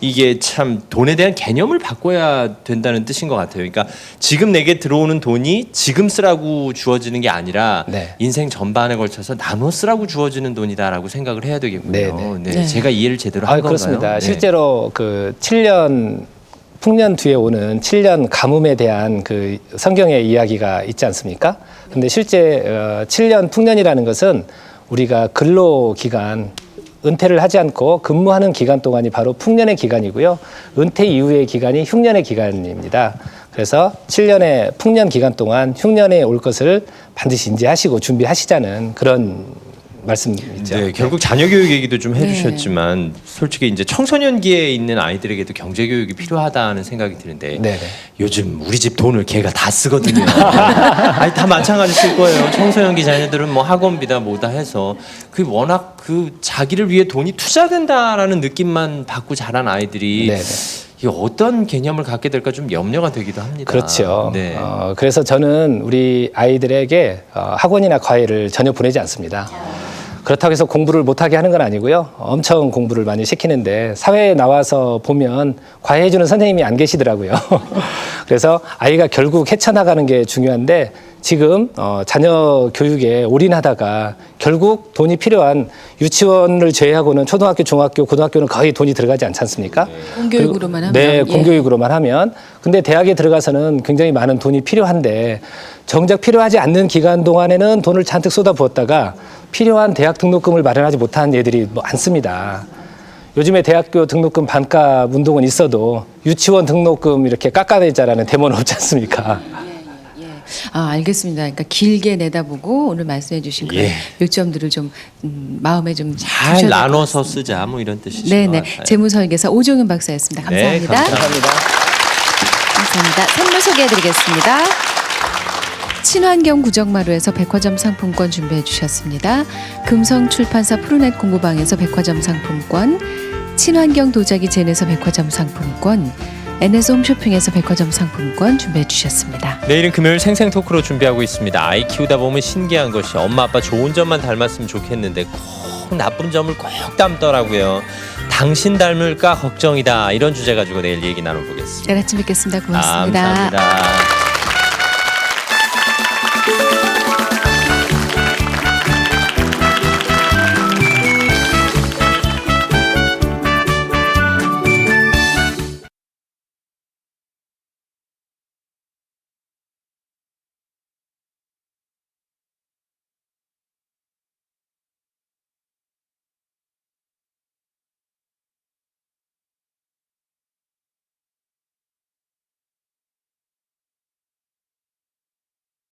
이게 참 돈에 대한 개념을 바꿔야 된다는 뜻인 것 같아요. 그러니까 지금 내게 들어오는 돈이 지금 쓰라고 주어지는 게 아니라 네. 인생 전반에 걸쳐서 나눠 쓰라고 주어지는 돈이다라고 생각을 해야 되겠군요. 네, 네, 네. 제가 이해를 제대로 한 건가요? 그렇습니다. 네. 실제로 그 7년 풍년 뒤에 오는 7년 가뭄에 대한 그 성경의 이야기가 있지 않습니까? 근데 실제 7년 풍년이라는 것은 우리가 근로 기간 은퇴를 하지 않고 근무하는 기간 동안이 바로 풍년의 기간이고요. 은퇴 이후의 기간이 흉년의 기간입니다. 그래서 7년의 풍년 기간 동안 흉년에 올 것을 반드시 인지하시고 준비하시자는 그런 말씀이죠. 네, 결국 자녀 교육 얘기도 좀 네. 해주셨지만 솔직히 이제 청소년기에 있는 아이들에게도 경제 교육이 필요하다는 생각이 드는데 네네. 요즘 우리 집 돈을 걔가 다 쓰거든요. 아니 다 마찬가지일 거예요. 청소년기 자녀들은 뭐 학원비다 뭐다 해서 그 워낙 그 자기를 위해 돈이 투자된다라는 느낌만 받고 자란 아이들이 네네. 이게 어떤 개념을 갖게 될까 좀 염려가 되기도 합니다. 그렇죠. 네. 그래서 저는 우리 아이들에게 학원이나 과외를 전혀 보내지 않습니다. 그렇다고 해서 공부를 못하게 하는 건 아니고요. 엄청 공부를 많이 시키는데 사회에 나와서 보면 과외해주는 선생님이 안 계시더라고요. 그래서 아이가 결국 헤쳐나가는 게 중요한데 지금 자녀 교육에 올인하다가 결국 돈이 필요한 유치원을 제외하고는 초등학교, 중학교, 고등학교는 거의 돈이 들어가지 않지 않습니까? 공교육으로만 하면. 네, 예. 공교육으로만 하면. 근데 대학에 들어가서는 굉장히 많은 돈이 필요한데 정작 필요하지 않는 기간 동안에는 돈을 잔뜩 쏟아부었다가 필요한 대학 등록금을 마련하지 못한 예들이 많습니다. 요즘에 대학교 등록금 반값 운동은 있어도 유치원 등록금 이렇게 깎아내자라는 데모는 없지 않습니까? 아, 알겠습니다. 그러니까 길게 내다보고 오늘 말씀해 주신 그런 예. 요점들을 좀 마음에 좀 잘 두셔야 될것 나눠서 같습니다. 쓰자 뭐 이런 뜻이죠. 네네. 재무설계사 오종윤 박사였습니다. 네, 감사합니다. 감사합니다. 감사합니다. 선물 소개해드리겠습니다. 친환경 구정마루에서 백화점 상품권 준비해 주셨습니다. 금성출판사 푸르넷 공부방에서 백화점 상품권, 친환경 도자기 젠에서 백화점 상품권, NS 홈쇼핑에서 백화점 상품권 준비해 주셨습니다. 내일은 금요일 생생 토크로 준비하고 있습니다. 아이 키우다 보면 신기한 것이 엄마 아빠 좋은 점만 닮았으면 좋겠는데 꼭 나쁜 점을 꼭 닮더라고요. 당신 닮을까 걱정이다. 이런 주제 가지고 내일 얘기 나눠보겠습니다. 내일 아침 뵙겠습니다. 고맙습니다. 감사합니다.